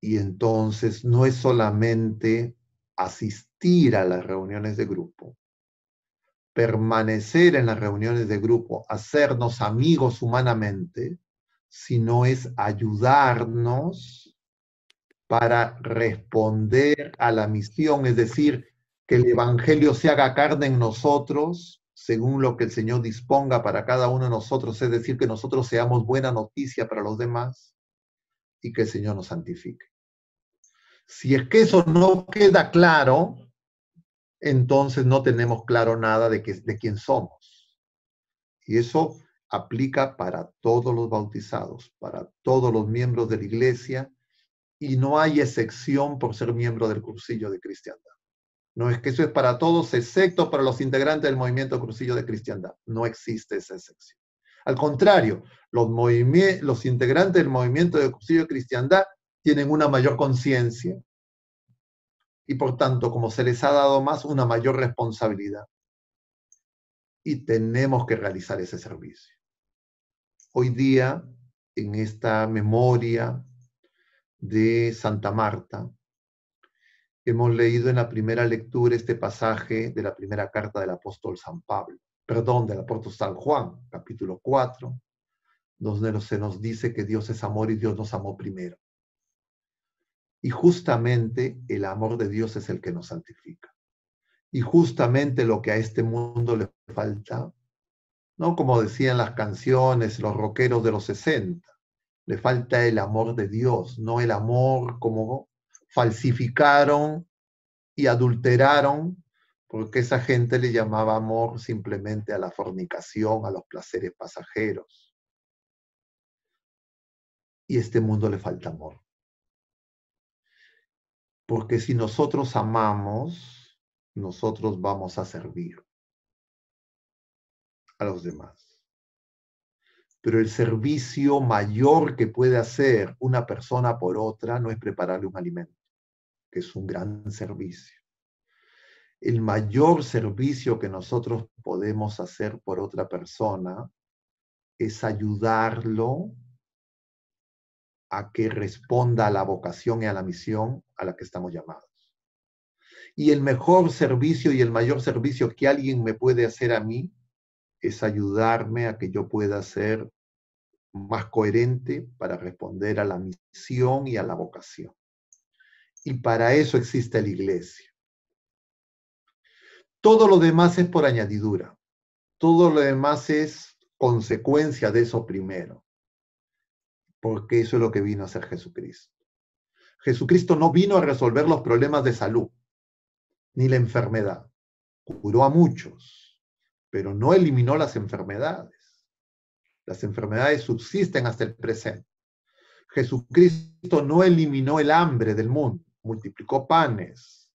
[SPEAKER 1] Y entonces no es solamente asistir a las reuniones de grupo, permanecer en las reuniones de grupo, hacernos amigos humanamente, sino es ayudarnos para responder a la misión, es decir, que el Evangelio se haga carne en nosotros, según lo que el Señor disponga para cada uno de nosotros, es decir, que nosotros seamos buena noticia para los demás y que el Señor nos santifique. Si es que eso no queda claro, entonces no tenemos claro nada de quién somos. Y eso aplica para todos los bautizados, para todos los miembros de la iglesia, y no hay excepción por ser miembro del cursillo de cristiandad. No es que eso es para todos, excepto para los integrantes del movimiento cursillo de cristiandad. No existe esa excepción. Al contrario, los integrantes del movimiento de cursillo de cristiandad tienen una mayor conciencia y por tanto, como se les ha dado más, una mayor responsabilidad. Y tenemos que realizar ese servicio. Hoy día, en esta memoria de Santa Marta, hemos leído en la primera lectura este pasaje de la primera carta del apóstol del apóstol San Juan, capítulo 4, donde se nos dice que Dios es amor y Dios nos amó primero. Y justamente el amor de Dios es el que nos santifica. Y justamente lo que a este mundo le falta, ¿no? Como decían las canciones, los rockeros de los 60, le falta el amor de Dios, no el amor como falsificaron y adulteraron, porque esa gente le llamaba amor simplemente a la fornicación, a los placeres pasajeros. Y a este mundo le falta amor. Porque si nosotros amamos, nosotros vamos a servir a los demás. Pero el servicio mayor que puede hacer una persona por otra no es prepararle un alimento, que es un gran servicio. El mayor servicio que nosotros podemos hacer por otra persona es ayudarlo a que responda a la vocación y a la misión a la que estamos llamados. Y el mejor servicio y el mayor servicio que alguien me puede hacer a mí es ayudarme a que yo pueda ser más coherente para responder a la misión y a la vocación. Y para eso existe la iglesia. Todo lo demás es por añadidura. Todo lo demás es consecuencia de eso primero, porque eso es lo que vino a hacer Jesucristo. Jesucristo no vino a resolver los problemas de salud, ni la enfermedad. Curó a muchos, pero no eliminó las enfermedades. Las enfermedades subsisten hasta el presente. Jesucristo no eliminó el hambre del mundo, multiplicó panes,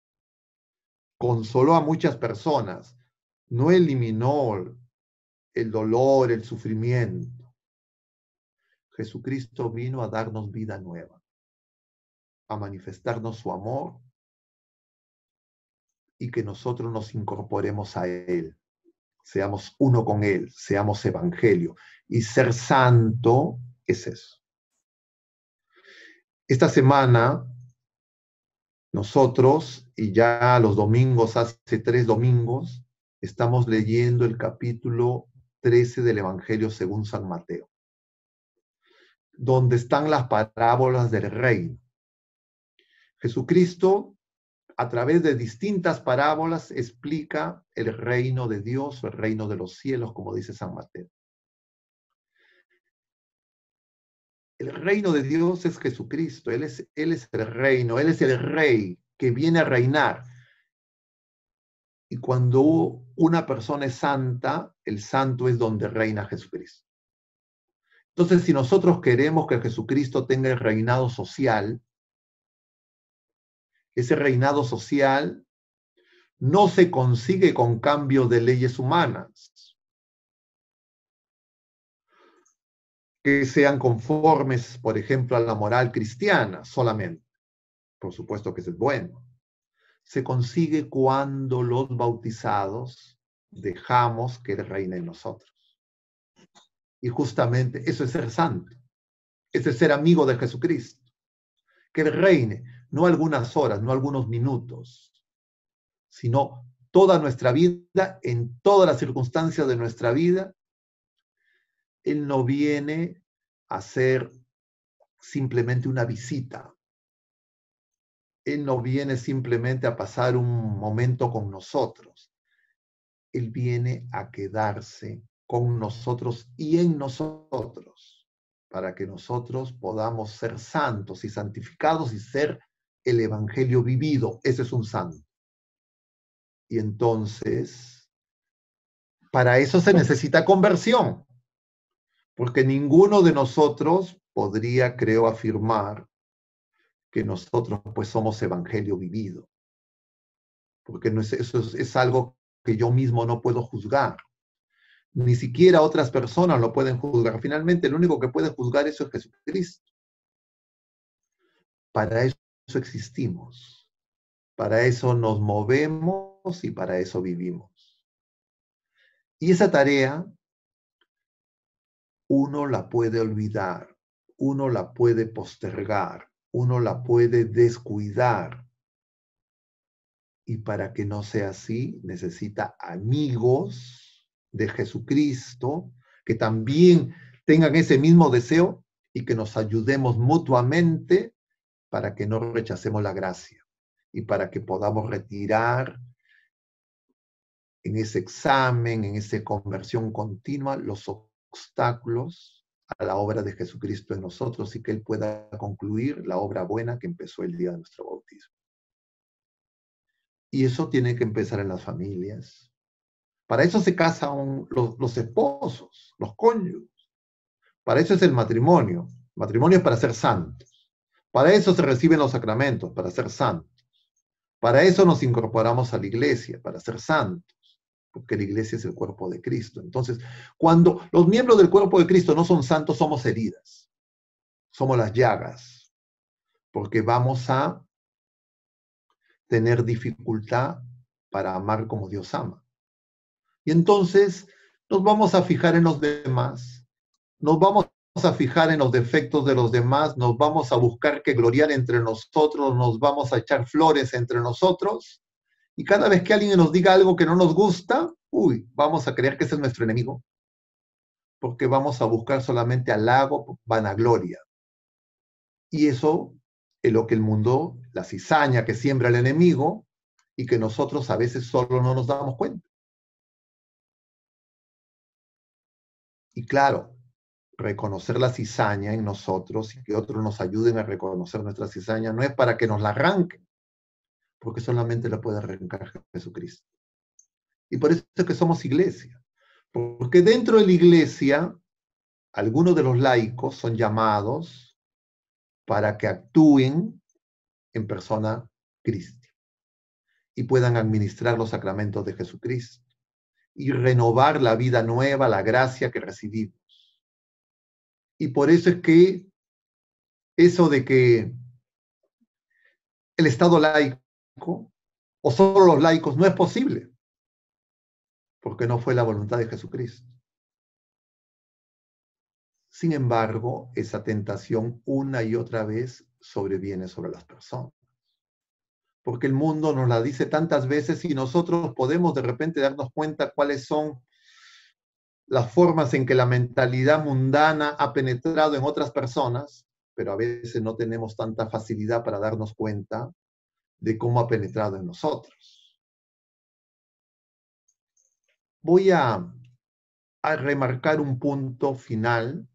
[SPEAKER 1] consoló a muchas personas, no eliminó el dolor, el sufrimiento. Jesucristo vino a darnos vida nueva, a manifestarnos su amor y que nosotros nos incorporemos a Él, seamos uno con Él, seamos evangelio. Y ser santo es eso. Esta semana, nosotros, y ya los domingos, hace 3 domingos, estamos leyendo el capítulo 13 del Evangelio según San Mateo, donde están las parábolas del reino. Jesucristo, a través de distintas parábolas, explica el reino de Dios o el reino de los cielos, como dice San Mateo. El reino de Dios es Jesucristo, Él es el reino, Él es el rey que viene a reinar. Y cuando una persona es santa, el santo es donde reina Jesucristo. Entonces, si nosotros queremos que Jesucristo tenga el reinado social, ese reinado social no se consigue con cambio de leyes humanas que sean conformes, por ejemplo, a la moral cristiana solamente. Por supuesto que eso es bueno. Se consigue cuando los bautizados dejamos que Él reine en nosotros. Y justamente eso es ser santo, eso es ser amigo de Jesucristo. Que Él reine, no algunas horas, no algunos minutos, sino toda nuestra vida, en todas las circunstancias de nuestra vida. Él no viene a ser simplemente una visita. Él no viene simplemente a pasar un momento con nosotros. Él viene a quedarse con nosotros y en nosotros, para que nosotros podamos ser santos y santificados y ser el evangelio vivido. Ese es un santo. Y entonces, para eso se necesita conversión, porque ninguno de nosotros podría, creo, afirmar que nosotros pues somos evangelio vivido, porque no es, eso es algo que yo mismo no puedo juzgar, ni siquiera otras personas lo pueden juzgar. Finalmente, el único que puede juzgar eso es Jesucristo. Para eso existimos, para eso nos movemos y para eso vivimos. Y esa tarea uno la puede olvidar, uno la puede postergar, uno la puede descuidar. Y para que no sea así, necesita amigos de Jesucristo que también tengan ese mismo deseo y que nos ayudemos mutuamente para que no rechacemos la gracia y para que podamos retirar en ese examen, en esa conversión continua, los obstáculos a la obra de Jesucristo en nosotros y que Él pueda concluir la obra buena que empezó el día de nuestro bautismo. Y eso tiene que empezar en las familias. Para eso se casan los esposos, los cónyuges. Para eso es el matrimonio. El matrimonio es para ser santos. Para eso se reciben los sacramentos, para ser santos. Para eso nos incorporamos a la iglesia, para ser santos, porque la iglesia es el cuerpo de Cristo. Entonces, cuando los miembros del cuerpo de Cristo no son santos, somos heridas, somos las llagas, porque vamos a tener dificultad para amar como Dios ama. Y entonces nos vamos a fijar en los demás, nos vamos a fijar en los defectos de los demás, nos vamos a buscar que gloriar entre nosotros, nos vamos a echar flores entre nosotros, y cada vez que alguien nos diga algo que no nos gusta, vamos a creer que ese es nuestro enemigo, porque vamos a buscar solamente halago, vanagloria. Y eso es lo que el mundo, la cizaña que siembra el enemigo, y que nosotros a veces solo no nos damos cuenta. Y claro, reconocer la cizaña en nosotros y que otros nos ayuden a reconocer nuestra cizaña no es para que nos la arranquen, porque solamente la puede arrancar Jesucristo. Y por eso es que somos iglesia. Porque dentro de la iglesia, algunos de los laicos son llamados para que actúen en persona Cristo y puedan administrar los sacramentos de Jesucristo y renovar la vida nueva, la gracia que recibimos. Y por eso es que eso de que el Estado laico o solo los laicos no es posible, porque no fue la voluntad de Jesucristo. Sin embargo, esa tentación una y otra vez sobreviene sobre las personas. Porque el mundo nos la dice tantas veces y nosotros podemos de repente darnos cuenta cuáles son las formas en que la mentalidad mundana ha penetrado en otras personas, pero a veces no tenemos tanta facilidad para darnos cuenta de cómo ha penetrado en nosotros. Voy a remarcar un punto final.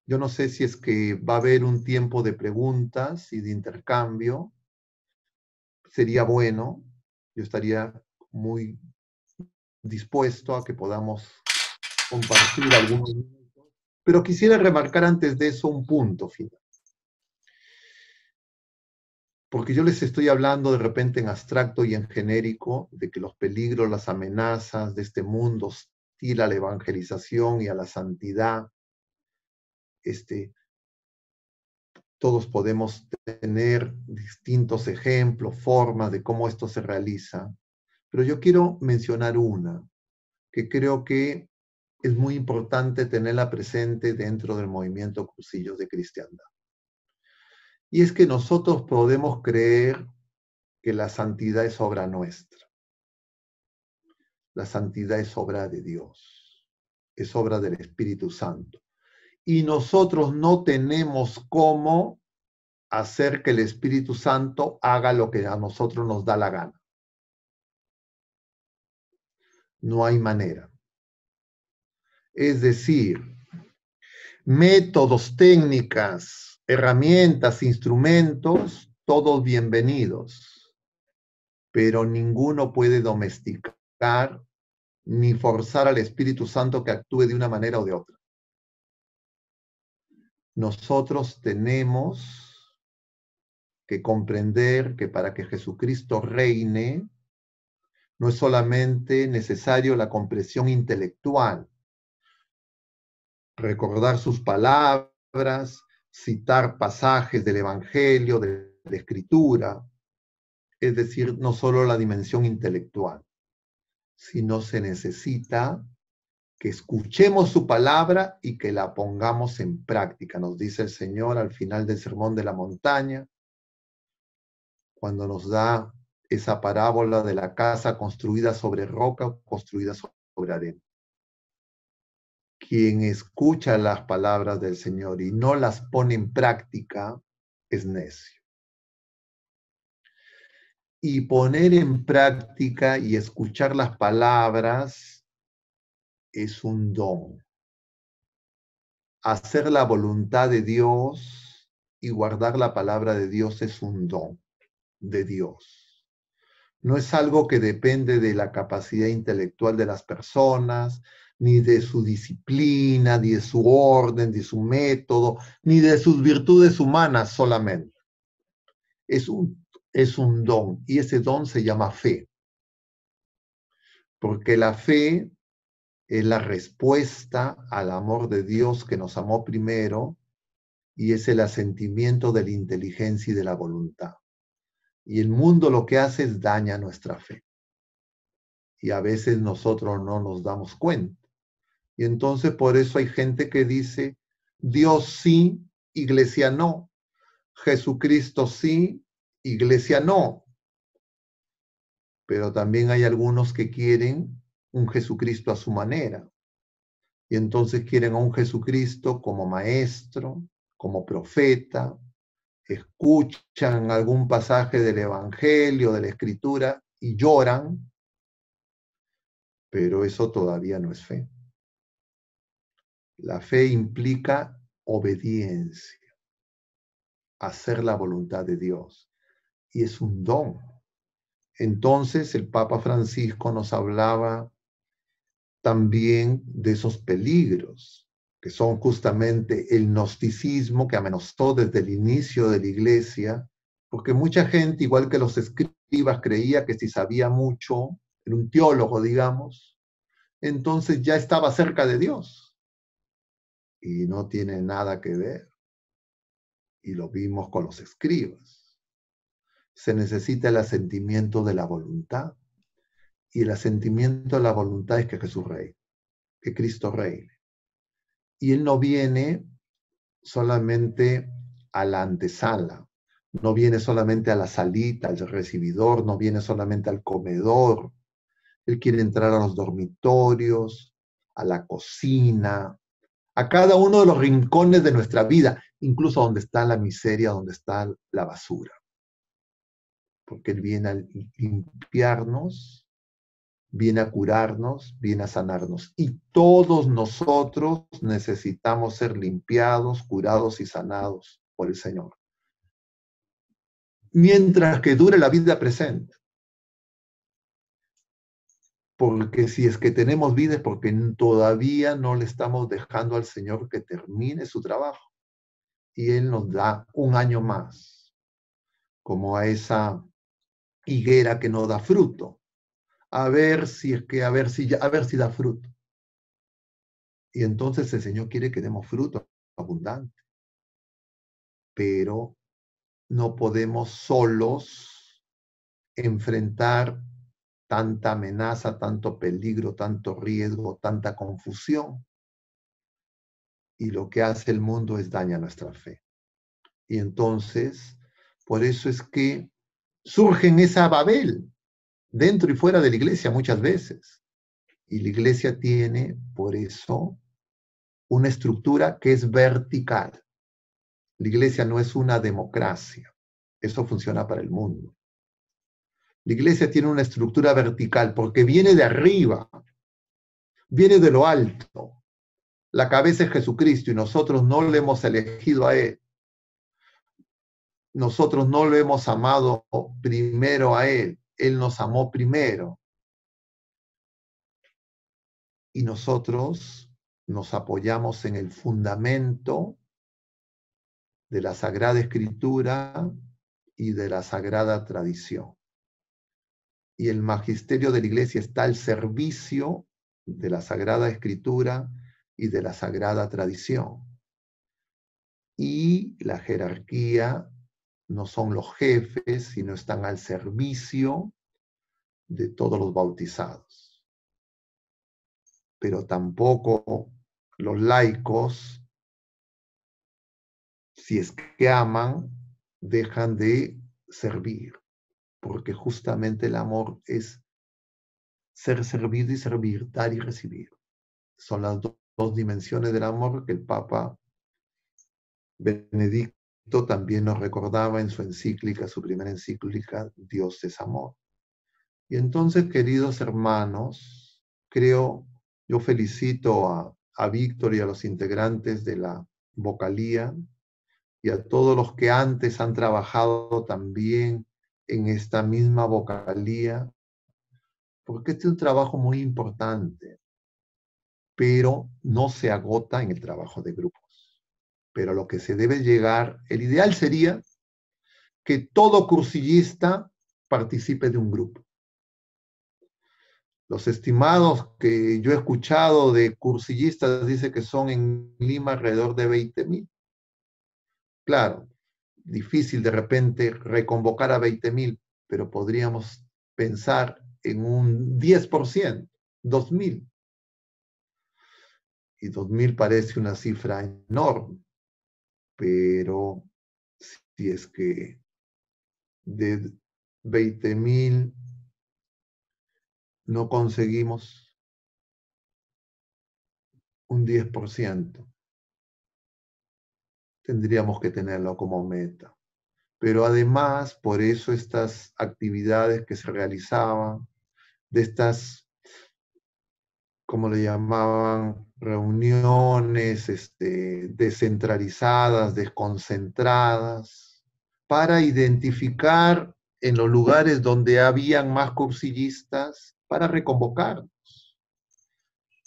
[SPEAKER 1] Yo no sé si es que va a haber un tiempo de preguntas y de intercambio. Sería bueno, yo estaría muy dispuesto a que podamos compartir algunos minutos, pero quisiera remarcar antes de eso un punto final. Porque yo les estoy hablando de repente en abstracto y en genérico de que los peligros, las amenazas de este mundo hostil a la evangelización y a la santidad, todos podemos tener distintos ejemplos, formas de cómo esto se realiza, pero yo quiero mencionar una que creo que es muy importante tenerla presente dentro del movimiento Cursillos de Cristiandad. Y es que nosotros podemos creer que la santidad es obra nuestra. La santidad es obra de Dios, es obra del Espíritu Santo. Y nosotros no tenemos cómo hacer que el Espíritu Santo haga lo que a nosotros nos da la gana. No hay manera. Es decir, métodos, técnicas, herramientas, instrumentos, todos bienvenidos, pero ninguno puede domesticar ni forzar al Espíritu Santo que actúe de una manera o de otra. Nosotros tenemos que comprender que para que Jesucristo reine, no es solamente necesario la comprensión intelectual, recordar sus palabras, citar pasajes del Evangelio, de la Escritura, es decir, no solo la dimensión intelectual, sino se necesita que escuchemos su palabra y que la pongamos en práctica. Nos dice el Señor al final del Sermón de la Montaña, cuando nos da esa parábola de la casa construida sobre roca o construida sobre arena. Quien escucha las palabras del Señor y no las pone en práctica es necio. Y poner en práctica y escuchar las palabras es un don. Hacer la voluntad de Dios y guardar la palabra de Dios es un don de Dios. No es algo que depende de la capacidad intelectual de las personas, ni de su disciplina, ni de su orden, de su método, ni de sus virtudes humanas solamente. Es un don, y ese don se llama fe. Porque la fe es la respuesta al amor de Dios que nos amó primero, y es el asentimiento de la inteligencia y de la voluntad. Y el mundo lo que hace es daña nuestra fe. Y a veces nosotros no nos damos cuenta. Y entonces por eso hay gente que dice, Dios sí, iglesia no. Jesucristo sí, iglesia no. Pero también hay algunos que quieren un Jesucristo a su manera. Y entonces quieren a un Jesucristo como maestro, como profeta, escuchan algún pasaje del Evangelio, de la Escritura y lloran, pero eso todavía no es fe. La fe implica obediencia, hacer la voluntad de Dios. Y es un don. Entonces el Papa Francisco nos hablaba también de esos peligros, que son justamente el gnosticismo que amenazó desde el inicio de la Iglesia, porque mucha gente, igual que los escribas, creía que si sabía mucho, era un teólogo, digamos, entonces ya estaba cerca de Dios. Y no tiene nada que ver. Y lo vimos con los escribas. Se necesita el asentimiento de la voluntad. Y el asentimiento de la voluntad es que Jesús reine, que Cristo reine. Y Él no viene solamente a la antesala, no viene solamente a la salita, al recibidor, no viene solamente al comedor. Él quiere entrar a los dormitorios, a la cocina, a cada uno de los rincones de nuestra vida, incluso donde está la miseria, donde está la basura. Porque Él viene a limpiarnos, viene a curarnos, viene a sanarnos. Y todos nosotros necesitamos ser limpiados, curados y sanados por el Señor. Mientras que dure la vida presente. Porque si es que tenemos vida es porque todavía no le estamos dejando al Señor que termine su trabajo. Y Él nos da un año más, como a esa higuera que no da fruto. A ver si da fruto. Y entonces el Señor quiere que demos fruto abundante. Pero no podemos solos enfrentar tanta amenaza, tanto peligro, tanto riesgo, tanta confusión. Y lo que hace el mundo es dañar nuestra fe. Y entonces, por eso es que surge en esa Babel, dentro y fuera de la iglesia muchas veces. Y la iglesia tiene, por eso, una estructura que es vertical. La iglesia no es una democracia. Eso funciona para el mundo. La iglesia tiene una estructura vertical porque viene de arriba, viene de lo alto. La cabeza es Jesucristo y nosotros no le hemos elegido a Él. Nosotros no lo hemos amado primero a Él. Él nos amó primero. Y nosotros nos apoyamos en el fundamento de la Sagrada Escritura y de la Sagrada Tradición. Y el magisterio de la Iglesia está al servicio de la Sagrada Escritura y de la Sagrada Tradición. Y la jerarquía no son los jefes, sino están al servicio de todos los bautizados. Pero tampoco los laicos, si es que aman, dejan de servir, porque justamente el amor es ser servido y servir, dar y recibir. Son las dos dimensiones del amor que el Papa Benedicto también nos recordaba en su encíclica, su primera encíclica, Dios es amor. Y entonces, queridos hermanos, yo felicito a Víctor y a los integrantes de la vocalía y a todos los que antes han trabajado también en esta misma vocalía, porque este es un trabajo muy importante, pero no se agota en el trabajo de grupos. Pero lo que se debe llegar, el ideal sería que todo cursillista participe de un grupo. Los estimados que yo he escuchado de cursillistas dice que son en Lima alrededor de 20,000. Claro, difícil de repente reconvocar a 20,000, pero podríamos pensar en un 10%, 2,000. Y 2,000 parece una cifra enorme, pero si es que de 20,000 no conseguimos un 10%, tendríamos que tenerlo como meta. Pero además, por eso estas actividades que se realizaban, de estas como le llamaban, reuniones descentralizadas, desconcentradas, para identificar en los lugares donde habían más cursillistas, para reconvocar.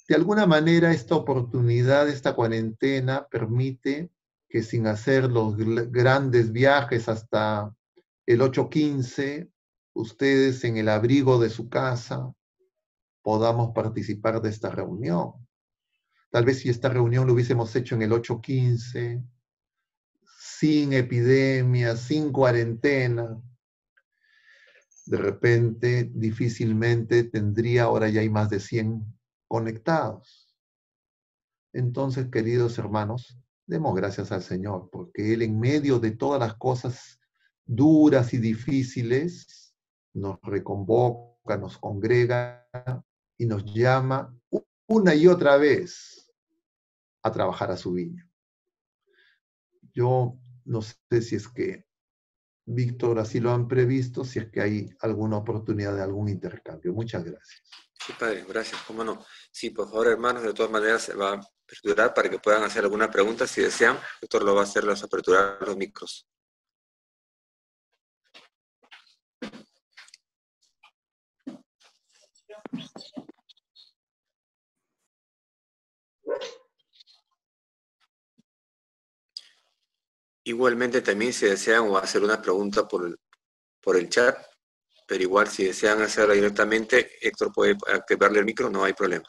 [SPEAKER 1] De alguna manera, esta oportunidad, esta cuarentena, permite que sin hacer los grandes viajes hasta el 8-15, ustedes en el abrigo de su casa podamos participar de esta reunión. Tal vez si esta reunión lo hubiésemos hecho en el 8-15, sin epidemia, sin cuarentena, de repente difícilmente tendría, ahora ya hay más de 100 conectados. Entonces, queridos hermanos, demos gracias al Señor, porque Él en medio de todas las cosas duras y difíciles, nos reconvoca, nos congrega y nos llama una y otra vez a trabajar a su viña. Yo no sé si es que Víctor así lo han previsto, si es que hay alguna oportunidad de algún intercambio. Muchas gracias.
[SPEAKER 2] Sí, padre, gracias, cómo no. Sí, por favor, hermanos, de todas maneras se va a aperturar para que puedan hacer alguna pregunta si desean. Víctor lo va a hacer, aperturar los micros. Igualmente también si desean o hacer una pregunta por el chat, pero igual si desean hacerla directamente, Héctor puede activarle el micro, no hay problema.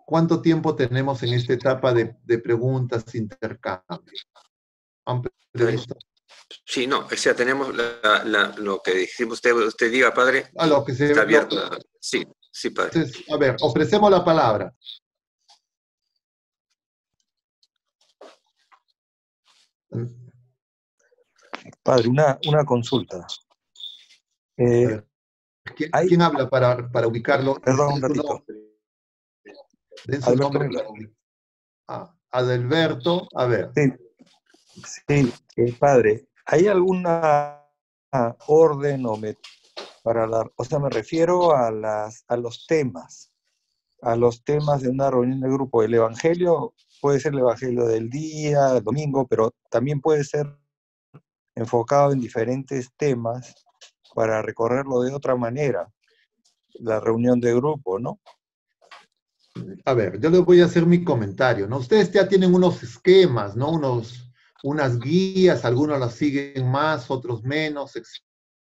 [SPEAKER 1] ¿Cuánto tiempo tenemos en esta etapa de preguntas, intercambios? ¿Han previsto?
[SPEAKER 2] Sí, no, o sea, tenemos lo que dijimos, usted diga, padre,
[SPEAKER 1] A lo que se,
[SPEAKER 2] está abierto. Sí, sí, padre.
[SPEAKER 1] Entonces, a ver, ofrecemos la palabra.
[SPEAKER 3] Padre, una consulta.
[SPEAKER 1] ¿Quién habla para ubicarlo?
[SPEAKER 3] Perdón, un ratito.
[SPEAKER 1] Den su nombre para ubicarlo. Adalberto, a ver.
[SPEAKER 3] Sí, padre, ¿hay alguna orden o para o sea, me refiero a los temas de una reunión de grupo? El evangelio puede ser el evangelio del día, del domingo, pero también puede ser enfocado en diferentes temas para recorrerlo de otra manera, la reunión de grupo, ¿no?
[SPEAKER 1] A ver, yo les voy a hacer mi comentario, ¿no? Ustedes ya tienen unos esquemas, ¿no? Unas guías, algunos las siguen más, otros menos,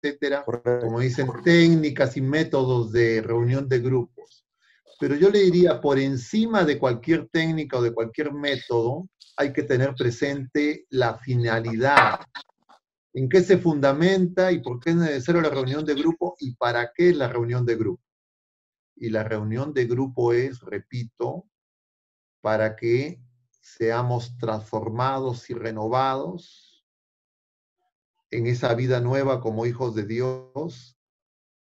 [SPEAKER 1] etcétera. Como dicen, técnicas y métodos de reunión de grupos. Pero yo le diría, por encima de cualquier técnica o de cualquier método, hay que tener presente la finalidad. ¿En qué se fundamenta y por qué es necesaria la reunión de grupo y para qué es la reunión de grupo? Y la reunión de grupo es, repito, para que seamos transformados y renovados en esa vida nueva como hijos de Dios,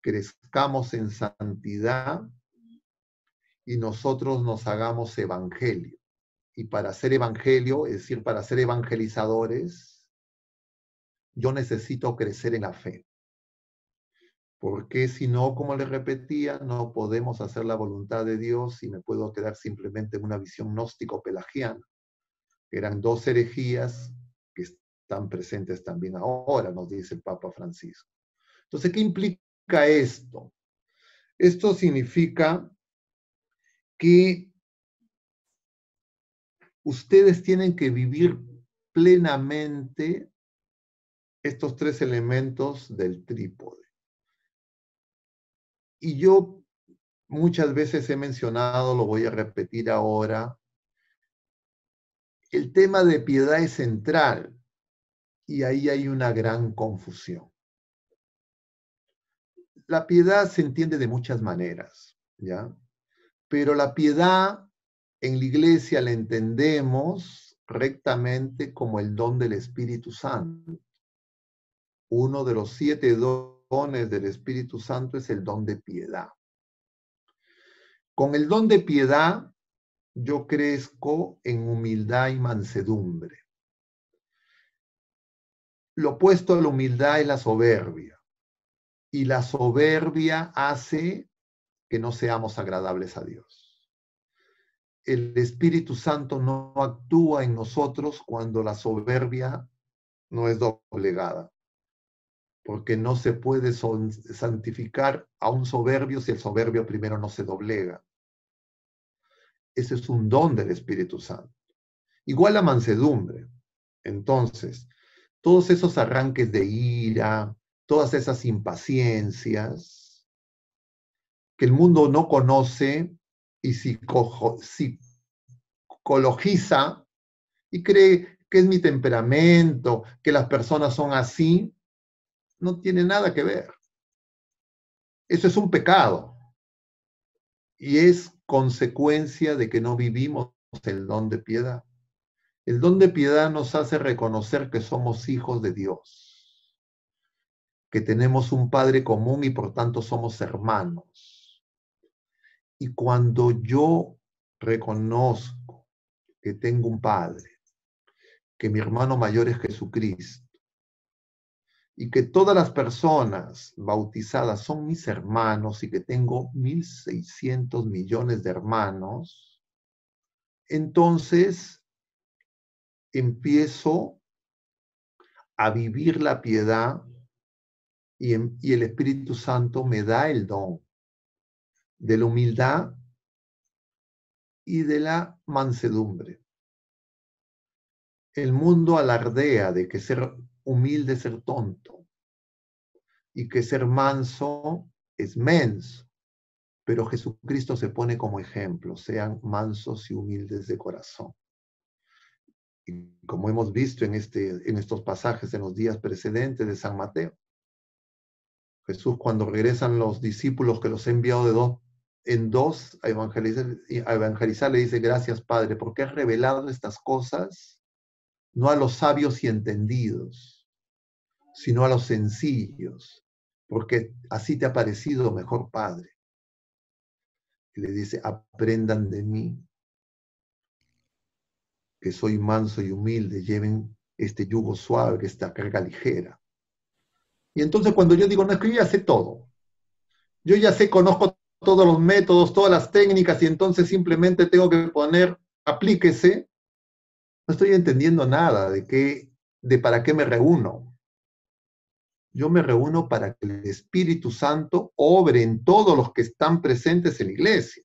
[SPEAKER 1] crezcamos en santidad y nosotros nos hagamos evangelio. Y para ser evangelio, es decir, para ser evangelizadores, yo necesito crecer en la fe. Porque si no, como les repetía, no podemos hacer la voluntad de Dios y me puedo quedar simplemente en una visión gnóstico-pelagiana. Eran dos herejías que están presentes también ahora, nos dice el Papa Francisco. Entonces, ¿qué implica esto? Esto significa que ustedes tienen que vivir plenamente estos tres elementos del trípode. Y yo muchas veces he mencionado, lo voy a repetir ahora, el tema de piedad es central y ahí hay una gran confusión. La piedad se entiende de muchas maneras, ¿ya? Pero la piedad en la iglesia la entendemos rectamente como el don del Espíritu Santo. Uno de los 7 dones del Espíritu Santo es el don de piedad. Con el don de piedad, yo crezco en humildad y mansedumbre. Lo opuesto a la humildad es la soberbia. Y la soberbia hace que no seamos agradables a Dios. El Espíritu Santo no actúa en nosotros cuando la soberbia no es doblegada, porque no se puede santificar a un soberbio si el soberbio primero no se doblega. Ese es un don del Espíritu Santo. Igual la mansedumbre. Entonces, todos esos arranques de ira, todas esas impaciencias que el mundo no conoce y psicologiza y cree que es mi temperamento, que las personas son así, no tiene nada que ver. Eso es un pecado y es consecuencia de que no vivimos el don de piedad. El don de piedad nos hace reconocer que somos hijos de Dios, que tenemos un Padre común y por tanto somos hermanos. Y cuando yo reconozco que tengo un Padre, que mi hermano mayor es Jesucristo, y que todas las personas bautizadas son mis hermanos y que tengo 1.600 millones de hermanos, entonces empiezo a vivir la piedad y el Espíritu Santo me da el don de la humildad y de la mansedumbre. El mundo alardea de que ser humilde es ser tonto y que ser manso es menso, pero Jesucristo se pone como ejemplo, sean mansos y humildes de corazón. Y como hemos visto en estos pasajes en los días precedentes de San Mateo, Jesús cuando regresan los discípulos que los ha enviado de dos en dos a evangelizar, le dice: gracias, Padre, porque has revelado estas cosas no a los sabios y entendidos, sino a los sencillos, porque así te ha parecido mejor, Padre. Y le dice: aprendan de mí, que soy manso y humilde, lleven este yugo suave, esta carga ligera. Y entonces cuando yo digo, no, es que yo ya sé todo, yo ya sé, conozco todos los métodos, todas las técnicas, y entonces simplemente tengo que poner, aplíquese, no estoy entendiendo nada de para qué me reúno. Yo me reúno para que el Espíritu Santo obre en todos los que están presentes en la iglesia.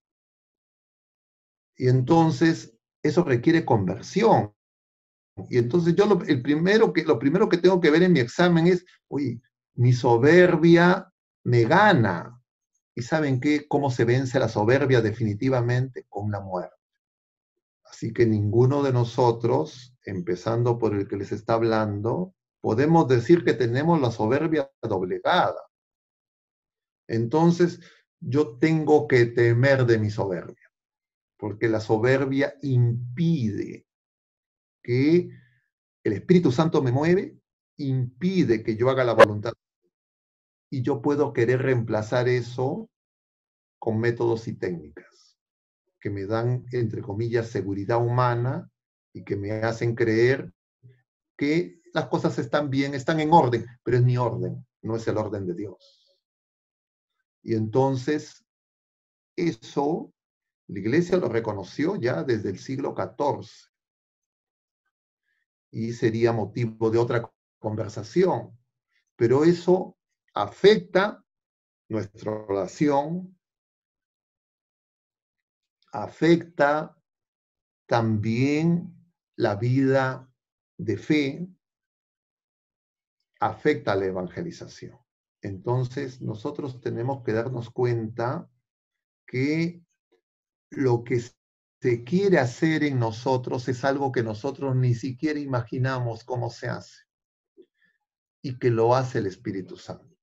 [SPEAKER 1] Y entonces eso requiere conversión. Y entonces yo lo primero que tengo que ver en mi examen es, oye, mi soberbia me gana. ¿Y saben qué? ¿Cómo se vence la soberbia definitivamente? Con la muerte. Así que ninguno de nosotros, empezando por el que les está hablando, podemos decir que tenemos la soberbia doblegada. Entonces, yo tengo que temer de mi soberbia, porque la soberbia impide que el Espíritu Santo me mueve, impide que yo haga la voluntad. Y yo puedo querer reemplazar eso con métodos y técnicas que me dan, entre comillas, seguridad humana y que me hacen creer que las cosas están bien, están en orden, pero es mi orden, no es el orden de Dios. Y entonces, eso, la iglesia lo reconoció ya desde el siglo XIV. Y sería motivo de otra conversación. Pero eso afecta nuestra oración, afecta también la vida de fe, afecta la evangelización. Entonces, nosotros tenemos que darnos cuenta que lo que se quiere hacer en nosotros es algo que nosotros ni siquiera imaginamos cómo se hace y que lo hace el Espíritu Santo.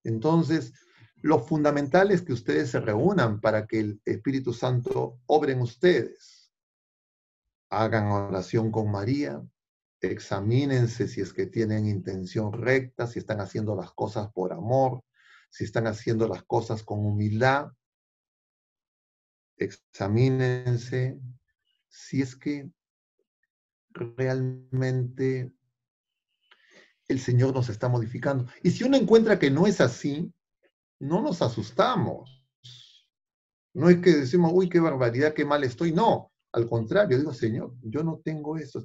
[SPEAKER 1] Entonces, lo fundamental es que ustedes se reúnan para que el Espíritu Santo obre en ustedes. Hagan oración con María, examínense si es que tienen intención recta, si están haciendo las cosas por amor, si están haciendo las cosas con humildad. examínense si es que realmente el Señor nos está modificando. Y si uno encuentra que no es así, no nos asustamos. No es que decimos, uy, qué barbaridad, qué mal estoy. No, al contrario, digo, Señor, yo no tengo eso,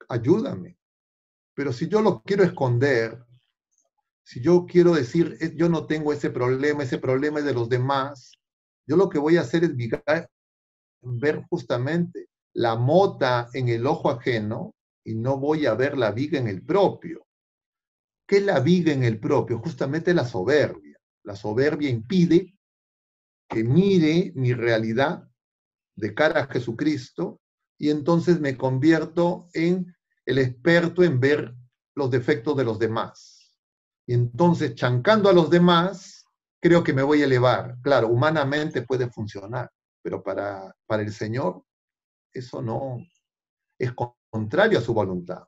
[SPEAKER 1] ayúdame. Pero si yo lo quiero esconder, si yo quiero decir, yo no tengo ese problema es de los demás, yo lo que voy a hacer es ver justamente la mota en el ojo ajeno y no voy a ver la viga en el propio. ¿Qué es la viga en el propio? Justamente la soberbia. La soberbia impide que mire mi realidad de cara a Jesucristo y entonces me convierto en el experto en ver los defectos de los demás. Y entonces, chancando a los demás, creo que me voy a elevar. Claro, humanamente puede funcionar, pero para el Señor eso no es contrario a su voluntad.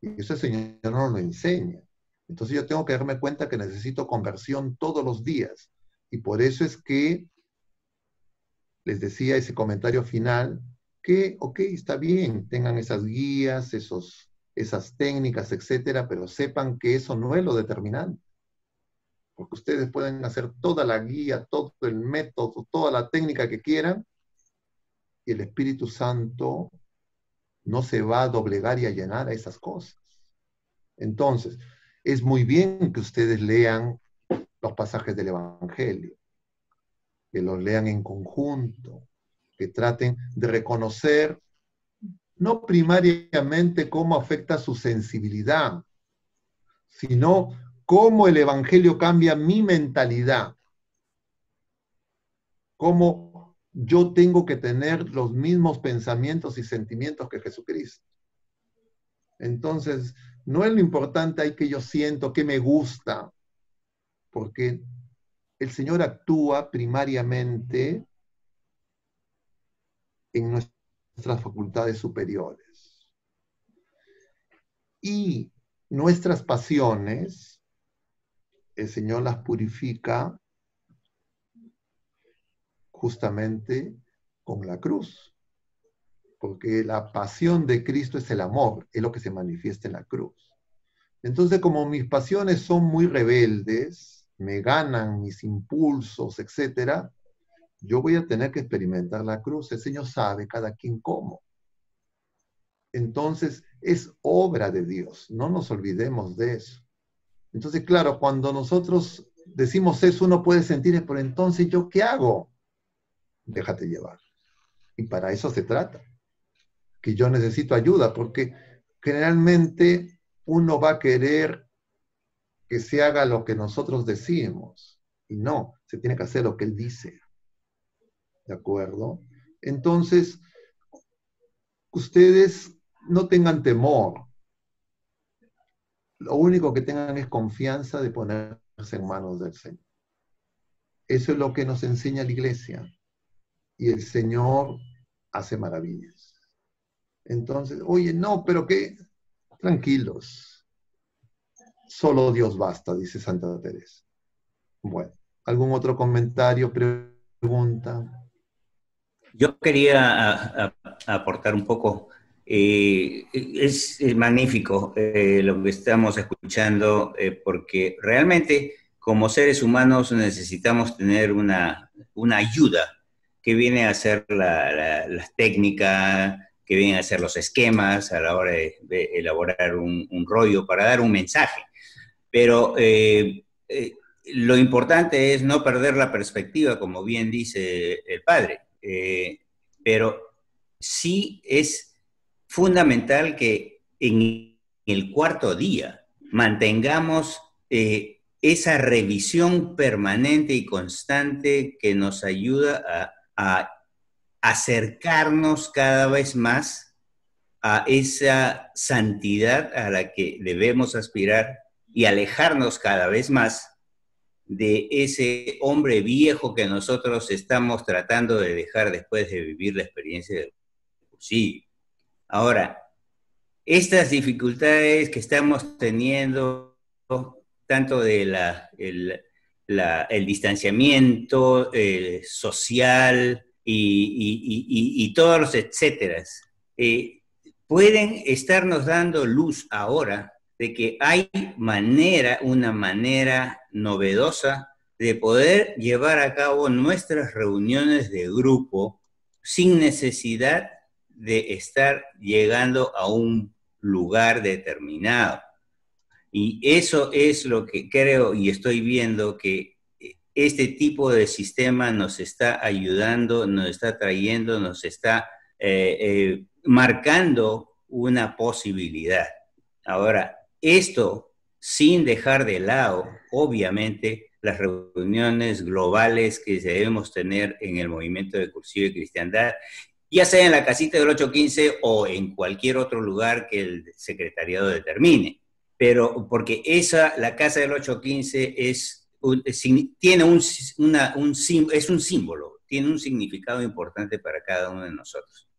[SPEAKER 1] Y eso el Señor no nos lo enseña. Entonces yo tengo que darme cuenta que necesito conversión todos los días. Y por eso es que les decía ese comentario final, que, ok, está bien, tengan esas guías, esas técnicas, etcétera, pero sepan que eso no es lo determinante. Porque ustedes pueden hacer toda la guía, todo el método, toda la técnica que quieran, y el Espíritu Santo no se va a doblegar y a llenar a esas cosas. Entonces, es muy bien que ustedes lean los pasajes del Evangelio, que los lean en conjunto, que traten de reconocer no primariamente cómo afecta su sensibilidad, sino cómo el Evangelio cambia mi mentalidad, cómo yo tengo que tener los mismos pensamientos y sentimientos que Jesucristo. Entonces, no es lo importante ahí que yo siento, que me gusta, porque el Señor actúa primariamente en nuestras facultades superiores. Y nuestras pasiones, el Señor las purifica justamente con la cruz. Porque la pasión de Cristo es el amor, es lo que se manifiesta en la cruz. Entonces, como mis pasiones son muy rebeldes, me ganan mis impulsos, etcétera, yo voy a tener que experimentar la cruz. El Señor sabe cada quien cómo. Entonces, es obra de Dios. No nos olvidemos de eso. Entonces, claro, cuando nosotros decimos eso, uno puede sentir, pero entonces, ¿yo qué hago? Déjate llevar. Y para eso se trata. Que yo necesito ayuda, porque generalmente uno va a querer que se haga lo que nosotros decimos. Y no, se tiene que hacer lo que Él dice. ¿De acuerdo? Entonces, ustedes no tengan temor. Lo único que tengan es confianza de ponerse en manos del Señor. Eso es lo que nos enseña la iglesia. Y el Señor hace maravillas. Entonces, oye, no, pero qué, tranquilos. Solo Dios basta, dice Santa Teresa. Bueno, ¿algún otro comentario, pregunta?
[SPEAKER 4] Yo quería aportar un poco. Es magnífico lo que estamos escuchando, porque realmente como seres humanos necesitamos tener una ayuda que viene a ser las técnicas, que vienen a ser los esquemas a la hora de elaborar un rollo para dar un mensaje. Pero lo importante es no perder la perspectiva, como bien dice el padre. Pero sí es fundamental que en el cuarto día mantengamos esa revisión permanente y constante que nos ayuda a acercarnos cada vez más a esa santidad a la que debemos aspirar y alejarnos cada vez más de ese hombre viejo que nosotros estamos tratando de dejar después de vivir la experiencia del cursillo. Ahora, estas dificultades que estamos teniendo, tanto de el distanciamiento social, y todos los etcéteras, pueden estarnos dando luz ahora de que hay una manera novedosa de poder llevar a cabo nuestras reuniones de grupo sin necesidad de estar llegando a un lugar determinado. Y eso es lo que creo y estoy viendo, que este tipo de sistema nos está ayudando, nos está trayendo, nos está marcando una posibilidad. Ahora, esto sin dejar de lado, obviamente, las reuniones globales que debemos tener en el movimiento de Cursillo y Cristiandad, ya sea en la casita del 815 o en cualquier otro lugar que el secretariado determine. Pero porque la casa del 815 es un símbolo, tiene un significado importante para cada uno de nosotros.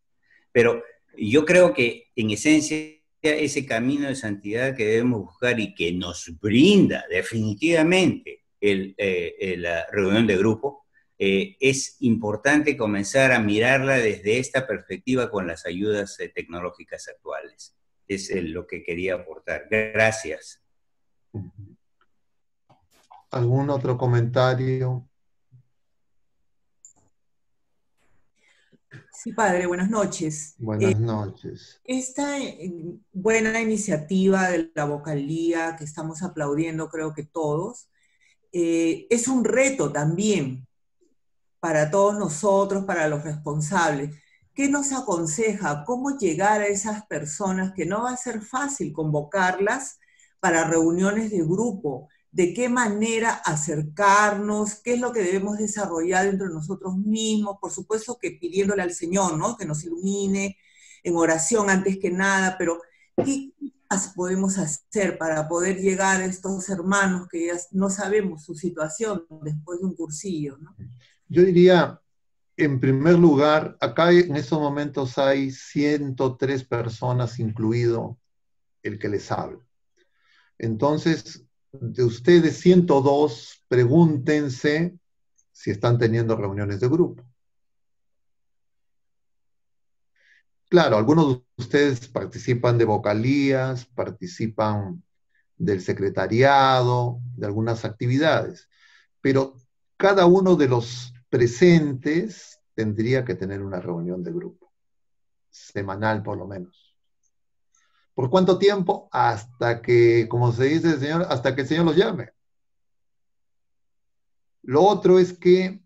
[SPEAKER 4] Pero yo creo que en esencia ese camino de santidad que debemos buscar y que nos brinda definitivamente la reunión de grupo, es importante comenzar a mirarla desde esta perspectiva con las ayudas tecnológicas actuales. Es lo que quería aportar. Gracias.
[SPEAKER 1] ¿Algún otro comentario?
[SPEAKER 5] Sí, padre, buenas noches.
[SPEAKER 1] Buenas noches.
[SPEAKER 5] Esta buena iniciativa de la vocalía que estamos aplaudiendo, creo que todos, es un reto también para todos nosotros, para los responsables. ¿Qué nos aconseja? ¿Cómo llegar a esas personas que no va a ser fácil convocarlas para reuniones de grupo? ¿De qué manera acercarnos? ¿Qué es lo que debemos desarrollar entre nosotros mismos? Por supuesto que pidiéndole al Señor, ¿no?, que nos ilumine en oración antes que nada, pero ¿qué más podemos hacer para poder llegar a estos hermanos que ya no sabemos su situación después de un cursillo, ¿no?
[SPEAKER 1] Yo diría, en primer lugar, acá en estos momentos hay 103 personas, incluido el que les habla. Entonces, de ustedes 102, pregúntense si están teniendo reuniones de grupo. Claro, algunos de ustedes participan de vocalías, participan del secretariado, de algunas actividades, pero cada uno de los presentes tendría que tener una reunión de grupo, semanal por lo menos. ¿Por cuánto tiempo? Hasta que, como se dice el Señor, hasta que el Señor los llame. Lo otro es que,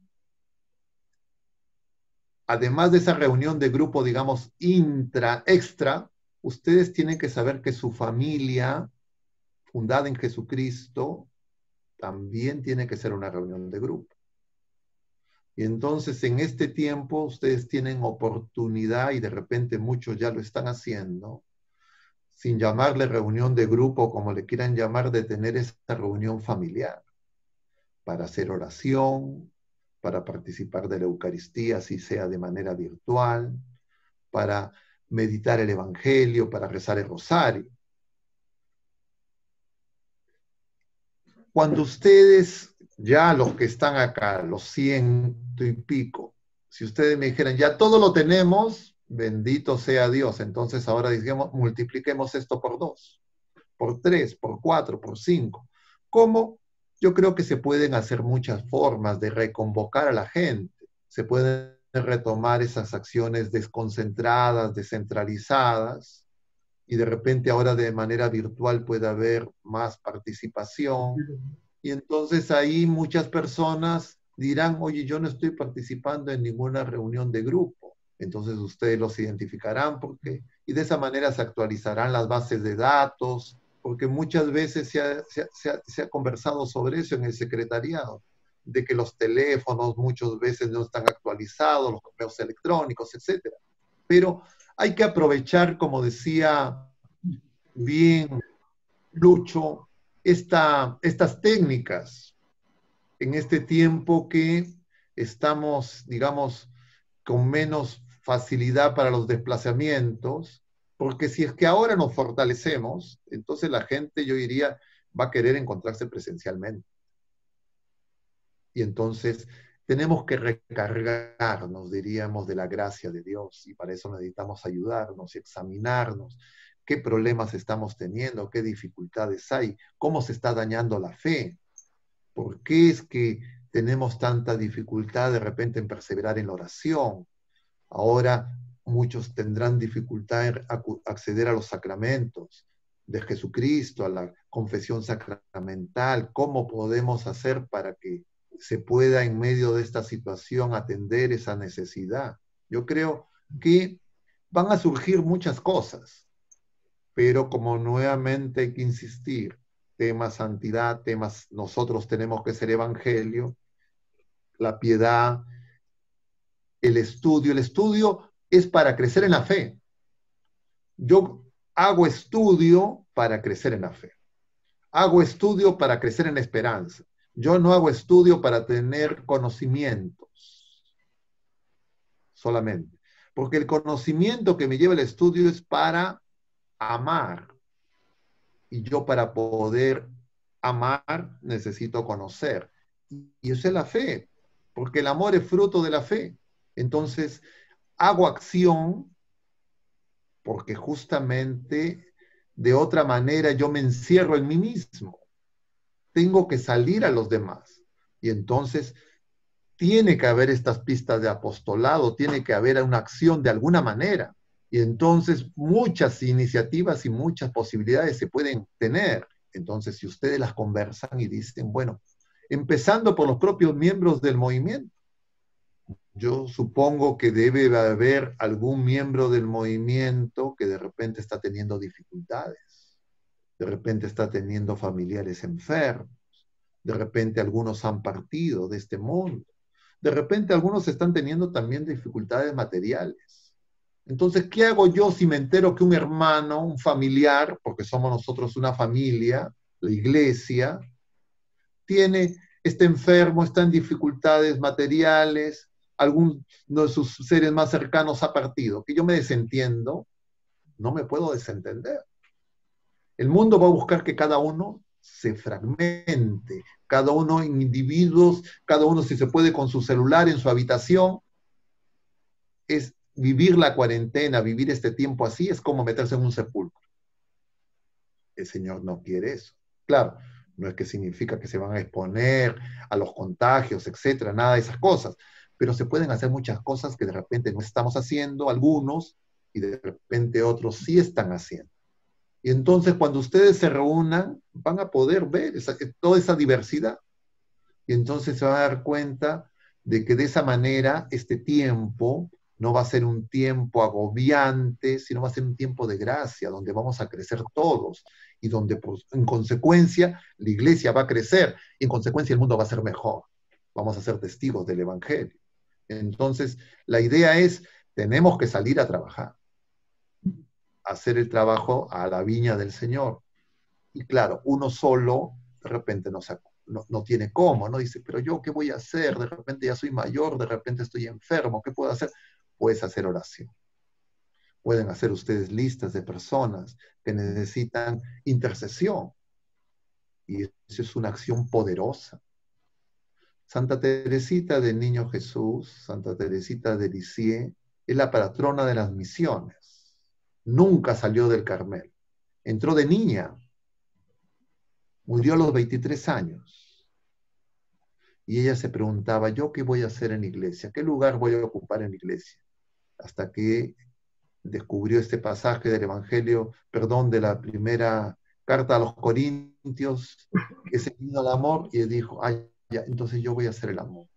[SPEAKER 1] además de esa reunión de grupo, digamos, extra, ustedes tienen que saber que su familia, fundada en Jesucristo, también tiene que ser una reunión de grupo. Y entonces, en este tiempo, ustedes tienen oportunidad, y de repente muchos ya lo están haciendo, sin llamarle reunión de grupo, como le quieran llamar, de tener esa reunión familiar, para hacer oración, para participar de la Eucaristía, si sea de manera virtual, para meditar el Evangelio, para rezar el rosario. Cuando ustedes, ya los que están acá, los 100 y pico, si ustedes me dijeran, ya todo lo tenemos, bendito sea Dios, entonces ahora digamos, multipliquemos esto por 2, por 3, por 4, por 5. ¿Cómo? Yo creo que se pueden hacer muchas formas de reconvocar a la gente. Se pueden retomar esas acciones desconcentradas, descentralizadas, y de repente ahora de manera virtual puede haber más participación. Y entonces ahí muchas personas dirán, oye, yo no estoy participando en ninguna reunión de grupo. Entonces ustedes los identificarán y de esa manera se actualizarán las bases de datos, porque muchas veces se ha conversado sobre eso en el secretariado, de que los teléfonos muchas veces no están actualizados, los correos electrónicos, etc. Pero hay que aprovechar, como decía bien Lucho, estas técnicas en este tiempo que estamos, digamos, con menos facilidad para los desplazamientos, porque si es que ahora nos fortalecemos, entonces la gente, yo diría, va a querer encontrarse presencialmente. Y entonces tenemos que recargarnos, diríamos, de la gracia de Dios, y para eso necesitamos ayudarnos y examinarnos qué problemas estamos teniendo, qué dificultades hay, cómo se está dañando la fe, por qué es que tenemos tanta dificultad de repente en perseverar en la oración. Ahora muchos tendrán dificultad en acceder a los sacramentos de Jesucristo, a la confesión sacramental. ¿Cómo podemos hacer para que se pueda en medio de esta situación atender esa necesidad? Yo creo que van a surgir muchas cosas, pero como nuevamente hay que insistir, temas santidad, temas nosotros tenemos que ser evangelio, la piedad, el estudio. El estudio es para crecer en la fe. Yo hago estudio para crecer en la fe. Hago estudio para crecer en la esperanza. Yo no hago estudio para tener conocimientos solamente. Porque el conocimiento que me lleva el estudio es para amar. Y yo para poder amar necesito conocer. Y eso es la fe. Porque el amor es fruto de la fe. Entonces, hago acción porque justamente de otra manera yo me encierro en mí mismo. Tengo que salir a los demás. Y entonces tiene que haber estas pistas de apostolado, tiene que haber una acción de alguna manera. Y entonces muchas iniciativas y muchas posibilidades se pueden tener. Entonces, si ustedes las conversan y dicen, bueno, empezando por los propios miembros del movimiento, yo supongo que debe haber algún miembro del movimiento que de repente está teniendo dificultades, de repente está teniendo familiares enfermos, de repente algunos han partido de este mundo, de repente algunos están teniendo también dificultades materiales. Entonces, ¿qué hago yo si me entero que un hermano, un familiar, porque somos nosotros una familia, la iglesia, está enfermo, está en dificultades materiales, alguno de sus seres más cercanos ha partido, que yo me desentiendo? No me puedo desentender. El mundo va a buscar que cada uno se fragmente, cada uno en individuos, cada uno si se puede con su celular en su habitación. Es vivir la cuarentena, vivir este tiempo así, es como meterse en un sepulcro. El Señor no quiere eso. Claro, no es que significa que se van a exponer a los contagios, etcétera, nada de esas cosas, pero se pueden hacer muchas cosas que de repente no estamos haciendo, algunos, y de repente otros sí están haciendo. Y entonces cuando ustedes se reúnan, van a poder ver toda esa diversidad. Y entonces se van a dar cuenta de que de esa manera este tiempo no va a ser un tiempo agobiante, sino va a ser un tiempo de gracia, donde vamos a crecer todos y donde pues, en consecuencia la iglesia va a crecer y en consecuencia el mundo va a ser mejor. Vamos a ser testigos del Evangelio. Entonces, la idea es, tenemos que salir a trabajar, hacer el trabajo a la viña del Señor. Y claro, uno solo de repente no tiene cómo, ¿no? Dice, pero yo, ¿qué voy a hacer? De repente ya soy mayor, de repente estoy enfermo, ¿qué puedo hacer? Puedes hacer oración. Pueden hacer ustedes listas de personas que necesitan intercesión. Y eso es una acción poderosa. Santa Teresita del Niño Jesús, Santa Teresita de Lisieux, es la patrona de las misiones. Nunca salió del Carmelo. Entró de niña. Murió a los 23 años. Y ella se preguntaba, ¿yo qué voy a hacer en la iglesia? ¿Qué lugar voy a ocupar en la iglesia? Hasta que descubrió este pasaje del Evangelio, de la primera carta a los Corintios, que se vino al amor, y él dijo, ay, ya, entonces yo voy a hacer el amor.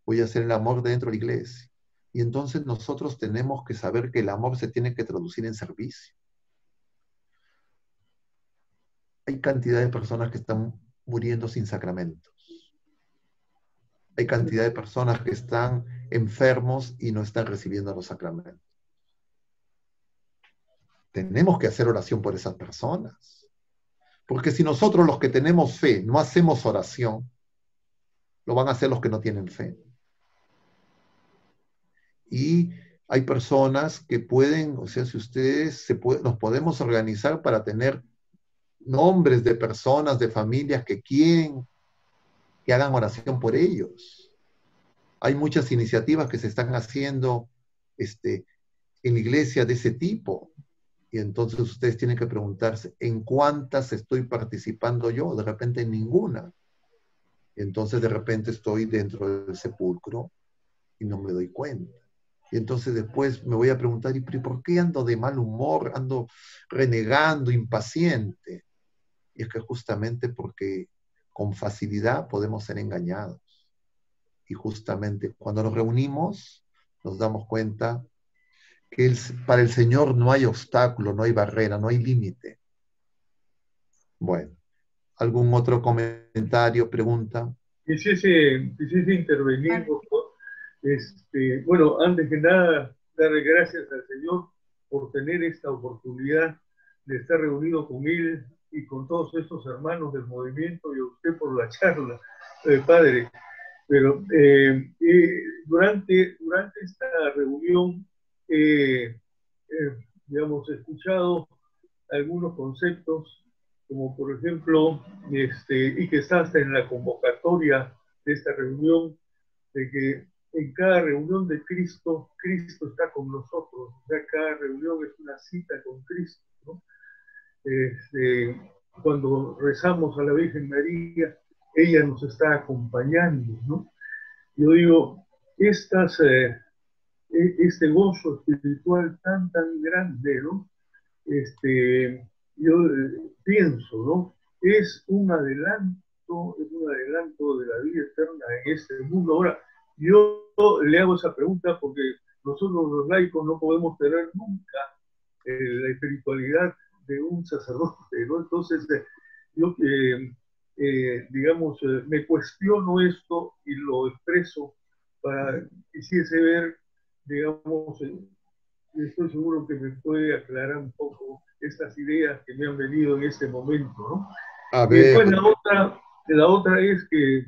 [SPEAKER 1] Voy a hacer el amor dentro de la iglesia. Y entonces nosotros tenemos que saber que el amor se tiene que traducir en servicio. Hay cantidad de personas que están muriendo sin sacramentos. Hay cantidad de personas que están enfermos y no están recibiendo los sacramentos. Tenemos que hacer oración por esas personas. Porque si nosotros los que tenemos fe no hacemos oración, lo van a hacer los que no tienen fe. Y hay personas que pueden, o sea, si ustedes nos podemos organizar para tener nombres de personas, de familias que quieren que hagan oración por ellos. Hay muchas iniciativas que se están haciendo en la iglesia de ese tipo. Y entonces ustedes tienen que preguntarse, ¿en cuántas estoy participando yo? De repente en ninguna. Y entonces de repente estoy dentro del sepulcro y no me doy cuenta. Y entonces después me voy a preguntar, ¿y por qué ando de mal humor? Ando renegando, impaciente. Y es que justamente porque con facilidad podemos ser engañados. Y justamente cuando nos reunimos, nos damos cuenta que para el Señor no hay obstáculo, no hay barrera, no hay límite. Bueno, ¿algún otro comentario, pregunta?
[SPEAKER 6] Quisiese intervenir, por favor. Bueno, antes que nada, darle gracias al Señor por tener esta oportunidad de estar reunido con Él y con todos estos hermanos del movimiento, y a usted por la charla, Padre. Pero durante esta reunión, digamos, he escuchado algunos conceptos, como por ejemplo, y que está hasta en la convocatoria de esta reunión, de que en cada reunión de Cristo, Cristo está con nosotros. O sea, cada reunión es una cita con Cristo, ¿no? Cuando rezamos a la Virgen María, ella nos está acompañando, ¿no? Yo digo, este gozo espiritual tan grande, ¿no? Yo pienso, ¿no? Es un adelanto de la vida eterna en este mundo. Ahora, yo le hago esa pregunta porque nosotros los laicos no podemos tener nunca la espiritualidad de un sacerdote, ¿no? Entonces, yo, digamos, me cuestiono esto y lo expreso para quisiese ver, digamos, estoy seguro que me puede aclarar un poco estas ideas que me han venido en este momento, ¿no?
[SPEAKER 1] A
[SPEAKER 6] Y después
[SPEAKER 1] ver.
[SPEAKER 6] la otra es que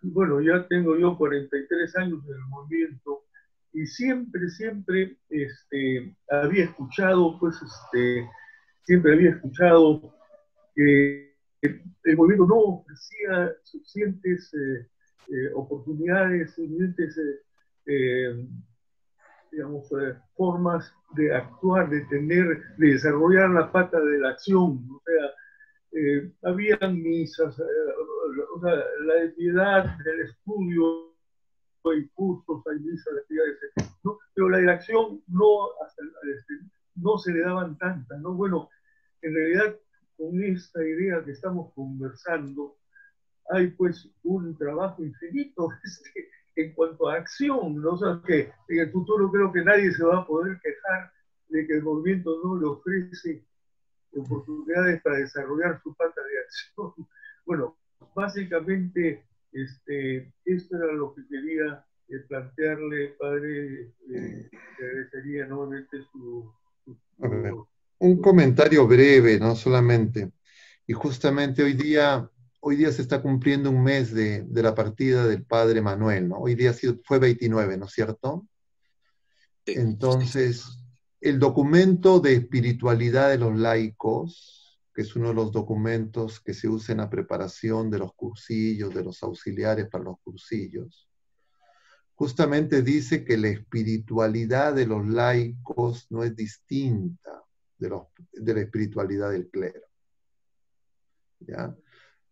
[SPEAKER 6] bueno, ya tengo yo 43 años en el movimiento y siempre había escuchado, pues, siempre había escuchado que el movimiento no ofrecía suficientes oportunidades, suficientes digamos, formas de actuar, de desarrollar la pata de la acción. O sea, habían misas, o sea, la de piedad, el estudio, hay cursos, hay misas de actividades, ¿no? Pero la de la acción no se le daban tantas, ¿no? Bueno, en realidad, con esta idea que estamos conversando, hay pues un trabajo infinito en cuanto a acción, ¿no? O sea, que en el futuro creo que nadie se va a poder quejar de que el movimiento no le ofrece oportunidades para desarrollar su pata de acción. Bueno, básicamente esto era lo que quería plantearle, padre. Agradecería nuevamente su
[SPEAKER 1] A ver, un comentario breve, no solamente. Y justamente hoy día se está cumpliendo un mes de la partida del padre Manuel, ¿no? Hoy día fue 29, ¿no es cierto?
[SPEAKER 2] Sí.
[SPEAKER 1] Entonces, el documento de espiritualidad de los laicos, que es uno de los documentos que se usa en la preparación de los cursillos, de los auxiliares para los cursillos, justamente dice que la espiritualidad de los laicos no es distinta de la espiritualidad del clero. ¿Ya?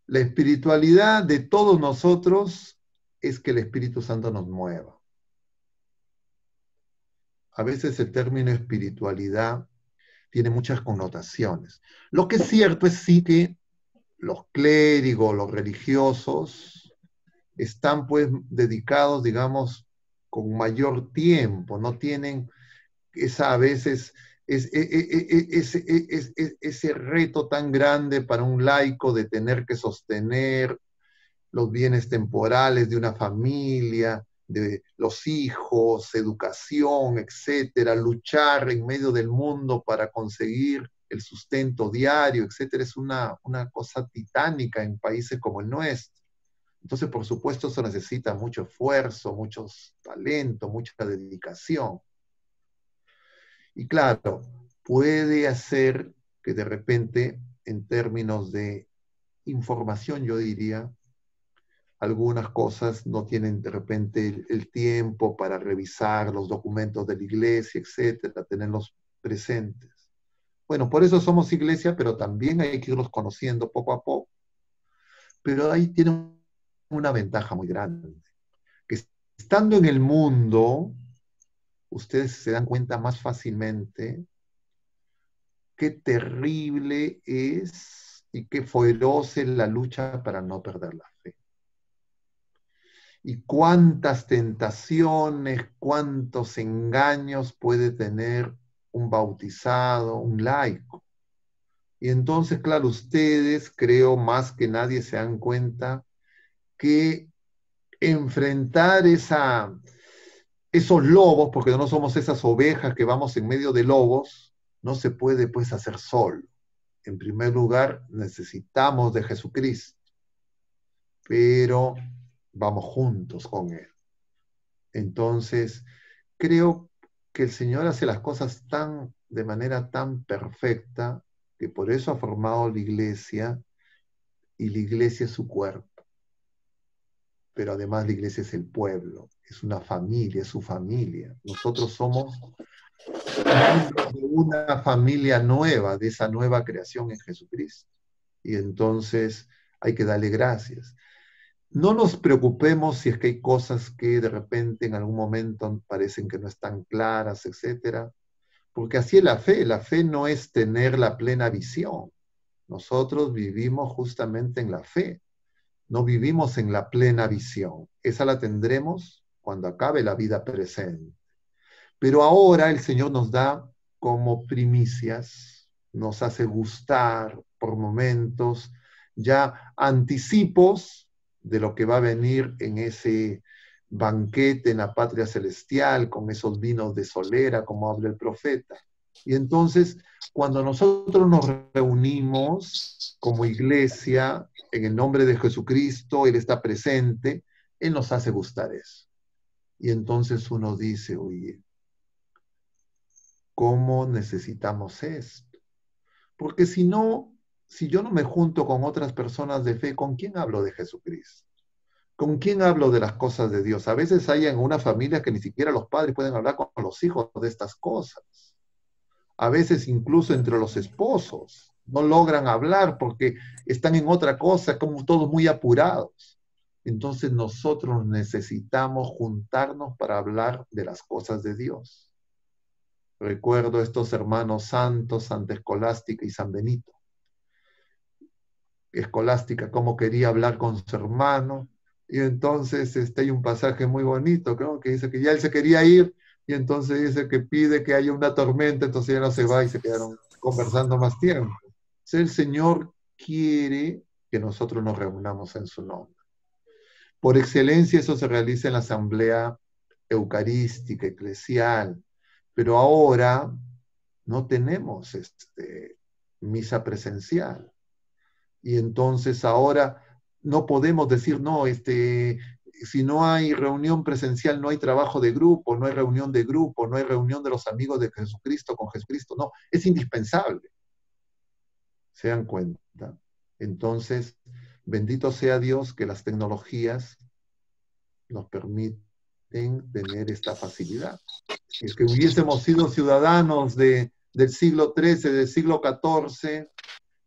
[SPEAKER 1] La espiritualidad de todos nosotros es que el Espíritu Santo nos mueva. A veces el término espiritualidad tiene muchas connotaciones. Lo que es cierto es sí que los clérigos, los religiosos, están pues dedicados, digamos, con mayor tiempo, no tienen a veces ese reto tan grande para un laico de tener que sostener los bienes temporales de una familia, de los hijos, educación, etcétera, luchar en medio del mundo para conseguir el sustento diario, etcétera, es una cosa titánica en países como el nuestro. Entonces, por supuesto, eso necesita mucho esfuerzo, mucho talento, mucha dedicación. Y claro, puede hacer que de repente, en términos de información, yo diría, algunas cosas no tienen de repente el tiempo para revisar los documentos de la iglesia, etcétera, tenerlos presentes. Bueno, por eso somos iglesia, pero también hay que irlos conociendo poco a poco. Pero ahí tienen una ventaja muy grande, que estando en el mundo, ustedes se dan cuenta más fácilmente qué terrible es y qué feroz es la lucha para no perder la fe. Y cuántas tentaciones, cuántos engaños puede tener un bautizado, un laico. Y entonces, claro, ustedes, creo, más que nadie se dan cuenta que enfrentar esos lobos, porque no somos esas ovejas que vamos en medio de lobos, no se puede pues hacer solo. En primer lugar, necesitamos de Jesucristo, pero vamos juntos con Él. Entonces, creo que el Señor hace las cosas de manera tan perfecta, que por eso ha formado la iglesia, y la iglesia es su cuerpo. Pero además la iglesia es el pueblo, es una familia, es su familia. Nosotros somos de una familia nueva, de esa nueva creación en Jesucristo. Y entonces hay que darle gracias. No nos preocupemos si es que hay cosas que de repente en algún momento parecen que no están claras, etcétera, porque así es la fe. La fe no es tener la plena visión. Nosotros vivimos justamente en la fe. No vivimos en la plena visión. Esa la tendremos cuando acabe la vida presente. Pero ahora el Señor nos da como primicias, nos hace gustar por momentos, ya anticipos de lo que va a venir en ese banquete en la patria celestial, con esos vinos de solera, como habla el profeta. Y entonces, cuando nosotros nos reunimos como iglesia, en el nombre de Jesucristo, Él está presente, Él nos hace gustar eso. Y entonces uno dice, oye, ¿cómo necesitamos esto? Porque si yo no me junto con otras personas de fe, ¿con quién hablo de Jesucristo? ¿Con quién hablo de las cosas de Dios? A veces hay en una familia que ni siquiera los padres pueden hablar con los hijos de estas cosas. A veces incluso entre los esposos no logran hablar porque están en otra cosa, como todos muy apurados. Entonces nosotros necesitamos juntarnos para hablar de las cosas de Dios. Recuerdo estos hermanos santos, Santa Escolástica y San Benito. Escolástica, cómo quería hablar con su hermano, y entonces hay un pasaje muy bonito, creo que dice que ya él se quería ir, y entonces dice que pide que haya una tormenta, entonces ya no se va y se quedaron conversando más tiempo. Entonces el Señor quiere que nosotros nos reunamos en su nombre. Por excelencia eso se realiza en la asamblea eucarística, eclesial, pero ahora no tenemos misa presencial. Y entonces ahora no podemos decir, no, si no hay reunión presencial, no hay trabajo de grupo, no hay reunión de grupo, no hay reunión de los amigos de Jesucristo con Jesucristo. No, es indispensable. ¿Se dan cuenta? Entonces, bendito sea Dios que las tecnologías nos permiten tener esta facilidad. Si es que hubiésemos sido ciudadanos del siglo XIII, del siglo XIV,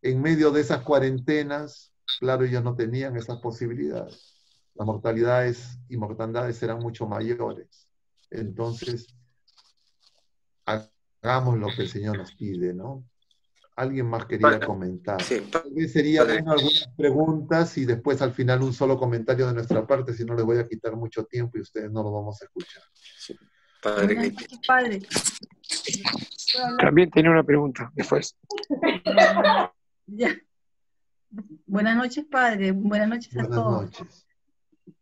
[SPEAKER 1] en medio de esas cuarentenas, claro, ellos no tenían esas posibilidades. Las mortalidades y mortandades eran mucho mayores. Entonces, hagamos lo que el Señor nos pide, ¿no? Alguien más quería comentar.
[SPEAKER 2] Sí,
[SPEAKER 1] Tal vez sería bueno algunas preguntas y después al final un solo comentario de nuestra parte, si no les voy a quitar mucho tiempo y ustedes no lo vamos a escuchar.
[SPEAKER 2] Sí. Padre.
[SPEAKER 7] Padre.
[SPEAKER 8] También tenía una pregunta después.
[SPEAKER 7] Ya. Buenas noches, padre. Buenas noches a todos.
[SPEAKER 1] Buenas noches.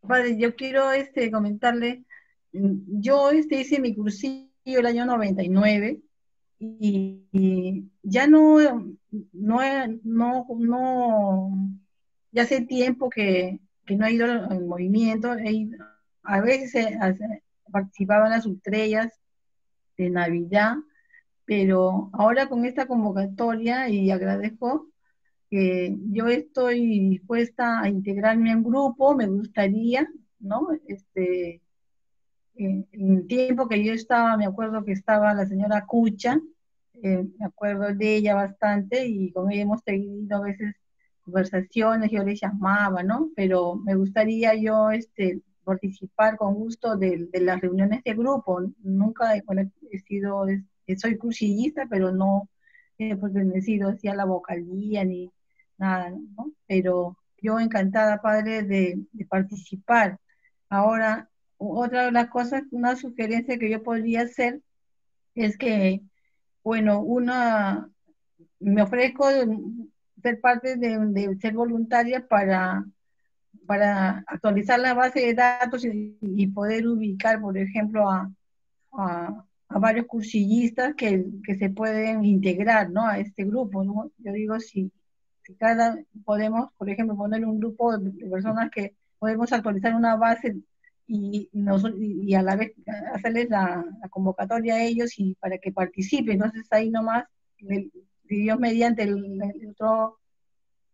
[SPEAKER 7] Padre, yo quiero comentarle, yo hice mi cursillo el año 99 y ya ya hace tiempo que no he ido al movimiento, a veces participaba en las estrellas de Navidad, pero ahora con esta convocatoria, y agradezco, que yo estoy dispuesta a integrarme a un grupo, me gustaría, ¿no? En el tiempo que yo estaba, me acuerdo que estaba la señora Cucha, me acuerdo de ella bastante y con ella hemos tenido a veces conversaciones, yo le llamaba, ¿no? Pero me gustaría yo participar con gusto de las reuniones de grupo. Nunca bueno, soy cursillista, pero no he pertenecido hacia la vocalía ni nada, ¿no? Pero yo encantada, padre, de participar. Ahora, otra de las cosas, una sugerencia que yo podría hacer es que, bueno, me ofrezco ser parte de ser voluntaria para actualizar la base de datos y poder ubicar, por ejemplo, a varios cursillistas que se pueden integrar, ¿no? A este grupo, ¿no? Yo digo, si podemos, por ejemplo, poner un grupo de personas que podemos actualizar una base y a la vez hacerles la convocatoria a ellos y para que participen. Entonces ahí nomás, si Dios mediante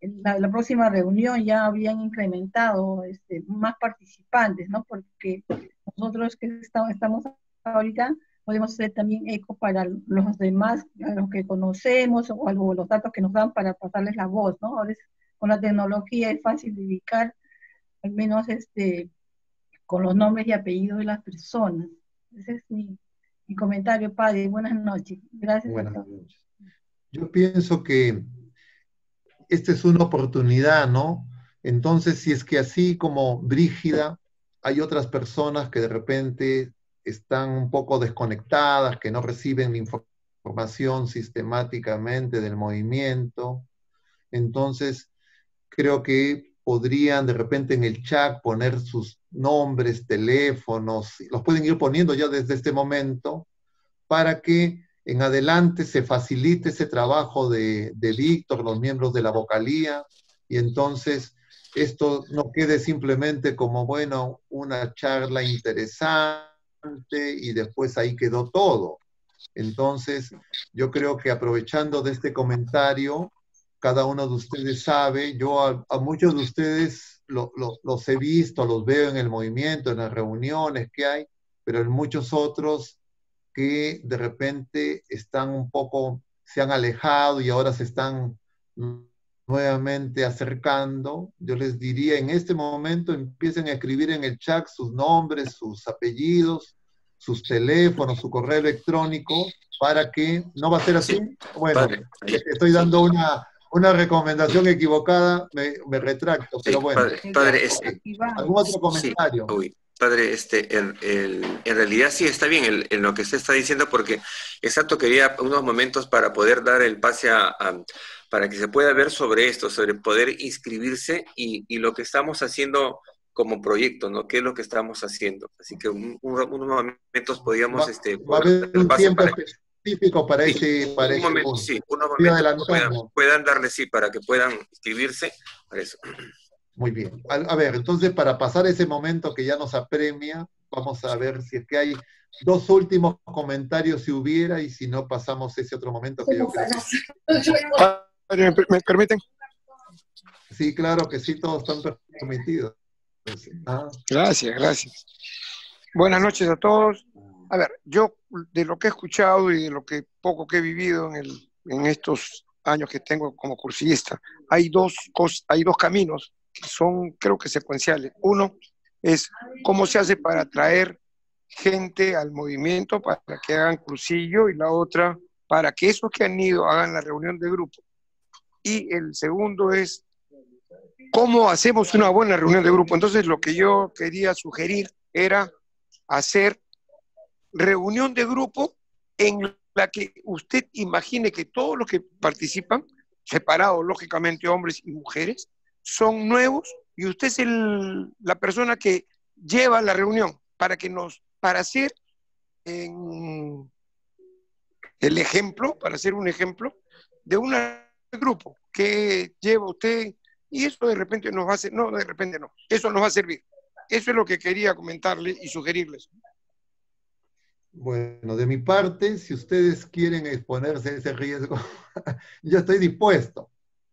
[SPEAKER 7] la próxima reunión ya habrían incrementado más participantes, ¿no? Porque nosotros que estamos ahorita podemos hacer también eco para los demás, a los que conocemos o algo, los datos que nos dan para pasarles la voz, ¿no? Ahora con la tecnología es fácil de ubicar, al menos con los nombres y apellidos de las personas. Ese es mi comentario, padre. Buenas noches. Gracias.
[SPEAKER 1] Buenas noches. Yo pienso que esta es una oportunidad, ¿no? Entonces, si es que así como Brígida, hay otras personas que de repente están un poco desconectadas, que no reciben información sistemáticamente del movimiento, entonces creo que podrían de repente en el chat poner sus nombres, teléfonos, los pueden ir poniendo ya desde este momento, para que en adelante se facilite ese trabajo de Víctor, los miembros de la vocalía, y entonces esto no quede simplemente como, bueno, una charla interesante y después ahí quedó todo. Entonces, yo creo que aprovechando de este comentario, cada uno de ustedes sabe, yo a muchos de ustedes los he visto, los veo en el movimiento, en las reuniones que hay, pero en muchos otros que de repente están un poco, se han alejado y ahora se están nuevamente acercando. Yo les diría, en este momento empiecen a escribir en el chat sus nombres, sus apellidos, sus teléfonos, su correo electrónico, para que, ¿no va a ser así?
[SPEAKER 2] Sí,
[SPEAKER 1] bueno,
[SPEAKER 2] padre.
[SPEAKER 1] Estoy dando una recomendación equivocada, me retracto,
[SPEAKER 2] Sí,
[SPEAKER 1] pero bueno.
[SPEAKER 2] padre,
[SPEAKER 1] ¿Algún otro comentario?
[SPEAKER 2] Sí, uy, padre, en realidad sí está bien en lo que usted está diciendo, porque exacto quería unos momentos para poder dar el pase para que se pueda ver sobre esto, sobre poder inscribirse y lo que estamos haciendo como proyecto, ¿no? ¿Qué es lo que estamos haciendo? Así que unos momentos podríamos...
[SPEAKER 1] va a haber un tiempo específico para
[SPEAKER 2] sí,
[SPEAKER 1] ese
[SPEAKER 2] momento, sí, unos momentos puedan darle sí, para que puedan inscribirse para eso.
[SPEAKER 1] Muy bien. A ver, entonces para pasar ese momento que ya nos apremia, vamos a ver si es que hay dos últimos comentarios si hubiera, y si no pasamos ese otro momento que yo creo que...
[SPEAKER 8] ¿Me permiten?
[SPEAKER 1] Sí, claro que sí, todos están permitidos.
[SPEAKER 8] Gracias. Buenas noches a todos. A ver, yo de lo que he escuchado y de lo que poco que he vivido en estos años que tengo como cursillista, hay dos caminos que son, creo que secuenciales. Uno es cómo se hace para atraer gente al movimiento para que hagan cursillo, y la otra para que esos que han ido hagan la reunión de grupo. Y el segundo es cómo hacemos una buena reunión de grupo. Entonces lo que yo quería sugerir era hacer reunión de grupo en la que usted imagine que todos los que participan, separados lógicamente hombres y mujeres, son nuevos, y usted es la persona que lleva la reunión para hacer el ejemplo, para hacer un ejemplo de un grupo que lleva usted, y eso de repente nos va a hacer, no, de repente no, eso nos va a servir. Eso es lo que quería comentarles y sugerirles.
[SPEAKER 1] Bueno, de mi parte, si ustedes quieren exponerse a ese riesgo, yo estoy dispuesto.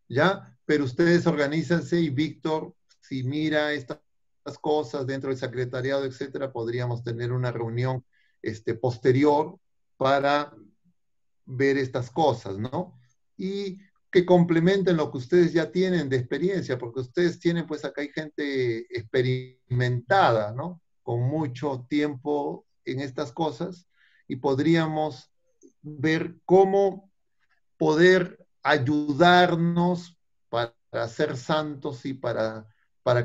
[SPEAKER 1] ¿ya? Pero ustedes organícense y Víctor, si mira estas cosas dentro del secretariado, etcétera, podríamos tener una reunión posterior para ver estas cosas, ¿no? Y que complementen lo que ustedes ya tienen de experiencia, porque ustedes tienen, pues acá hay gente experimentada, ¿no? Con mucho tiempo en estas cosas, y podríamos ver cómo poder ayudarnos para ser santos y para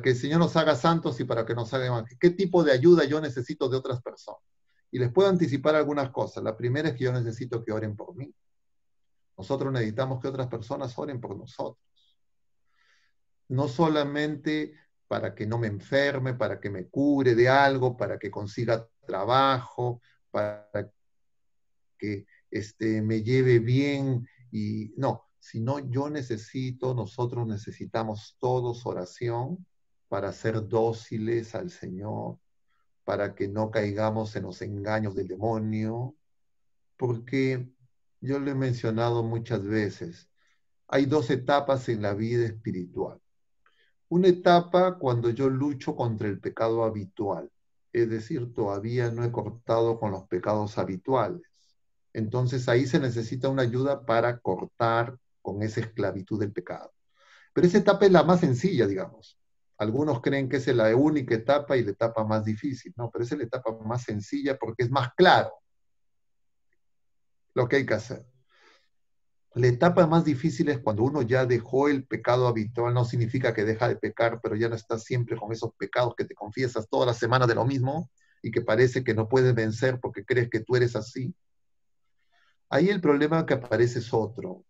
[SPEAKER 1] que el Señor nos haga santos y para que nos haga evangelios. ¿Qué tipo de ayuda yo necesito de otras personas? Y les puedo anticipar algunas cosas. La primera es que yo necesito que oren por mí. Nosotros necesitamos que otras personas oren por nosotros. No solamente para que no me enferme, para que me cure de algo, para que consiga trabajo, para que me lleve bien, y no, sino yo necesito, nosotros necesitamos todos oración para ser dóciles al Señor, para que no caigamos en los engaños del demonio, porque yo lo he mencionado muchas veces, hay dos etapas en la vida espiritual. Una etapa cuando yo lucho contra el pecado habitual, es decir, todavía no he cortado con los pecados habituales. Entonces ahí se necesita una ayuda para cortar con esa esclavitud del pecado. Pero esa etapa es la más sencilla, digamos. Algunos creen que esa es la única etapa y la etapa más difícil. No, pero esa es la etapa más sencilla porque es más claro lo que hay que hacer. La etapa más difícil es cuando uno ya dejó el pecado habitual. No significa que deja de pecar, pero ya no estás siempre con esos pecados que te confiesas toda la semana de lo mismo y que parece que no puedes vencer porque crees que tú eres así. Ahí el problema que aparece es otro.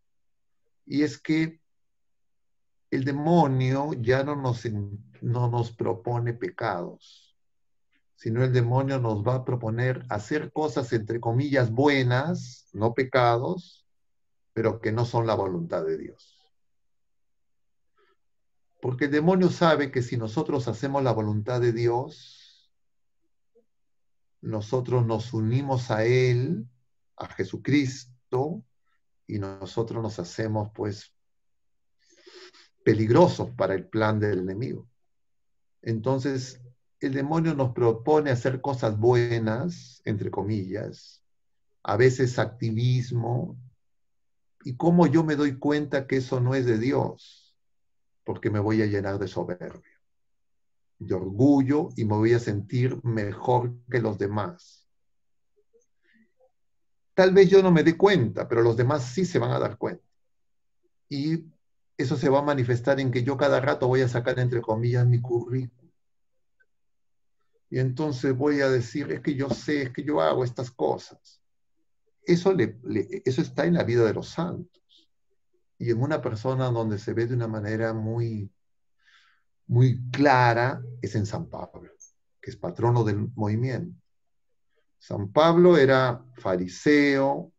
[SPEAKER 1] Y es que el demonio ya no nos propone pecados, sino el demonio nos va a proponer hacer cosas, entre comillas, buenas, no pecados, pero que no son la voluntad de Dios. Porque el demonio sabe que si nosotros hacemos la voluntad de Dios, nosotros nos unimos a Él, a Jesucristo, y nosotros nos hacemos, pues, peligrosos para el plan del enemigo. Entonces, el demonio nos propone hacer cosas buenas, entre comillas, a veces activismo, y cómo yo me doy cuenta que eso no es de Dios, porque me voy a llenar de soberbia, de orgullo, y me voy a sentir mejor que los demás. Tal vez yo no me dé cuenta, pero los demás sí se van a dar cuenta. Y eso se va a manifestar en que yo cada rato voy a sacar, entre comillas, mi currículum. Y entonces voy a decir, es que yo sé, es que yo hago estas cosas. Eso está en la vida de los santos. Y en una persona donde se ve de una manera muy, muy clara es en San Pablo, que es patrono del movimiento. San Pablo era fariseo,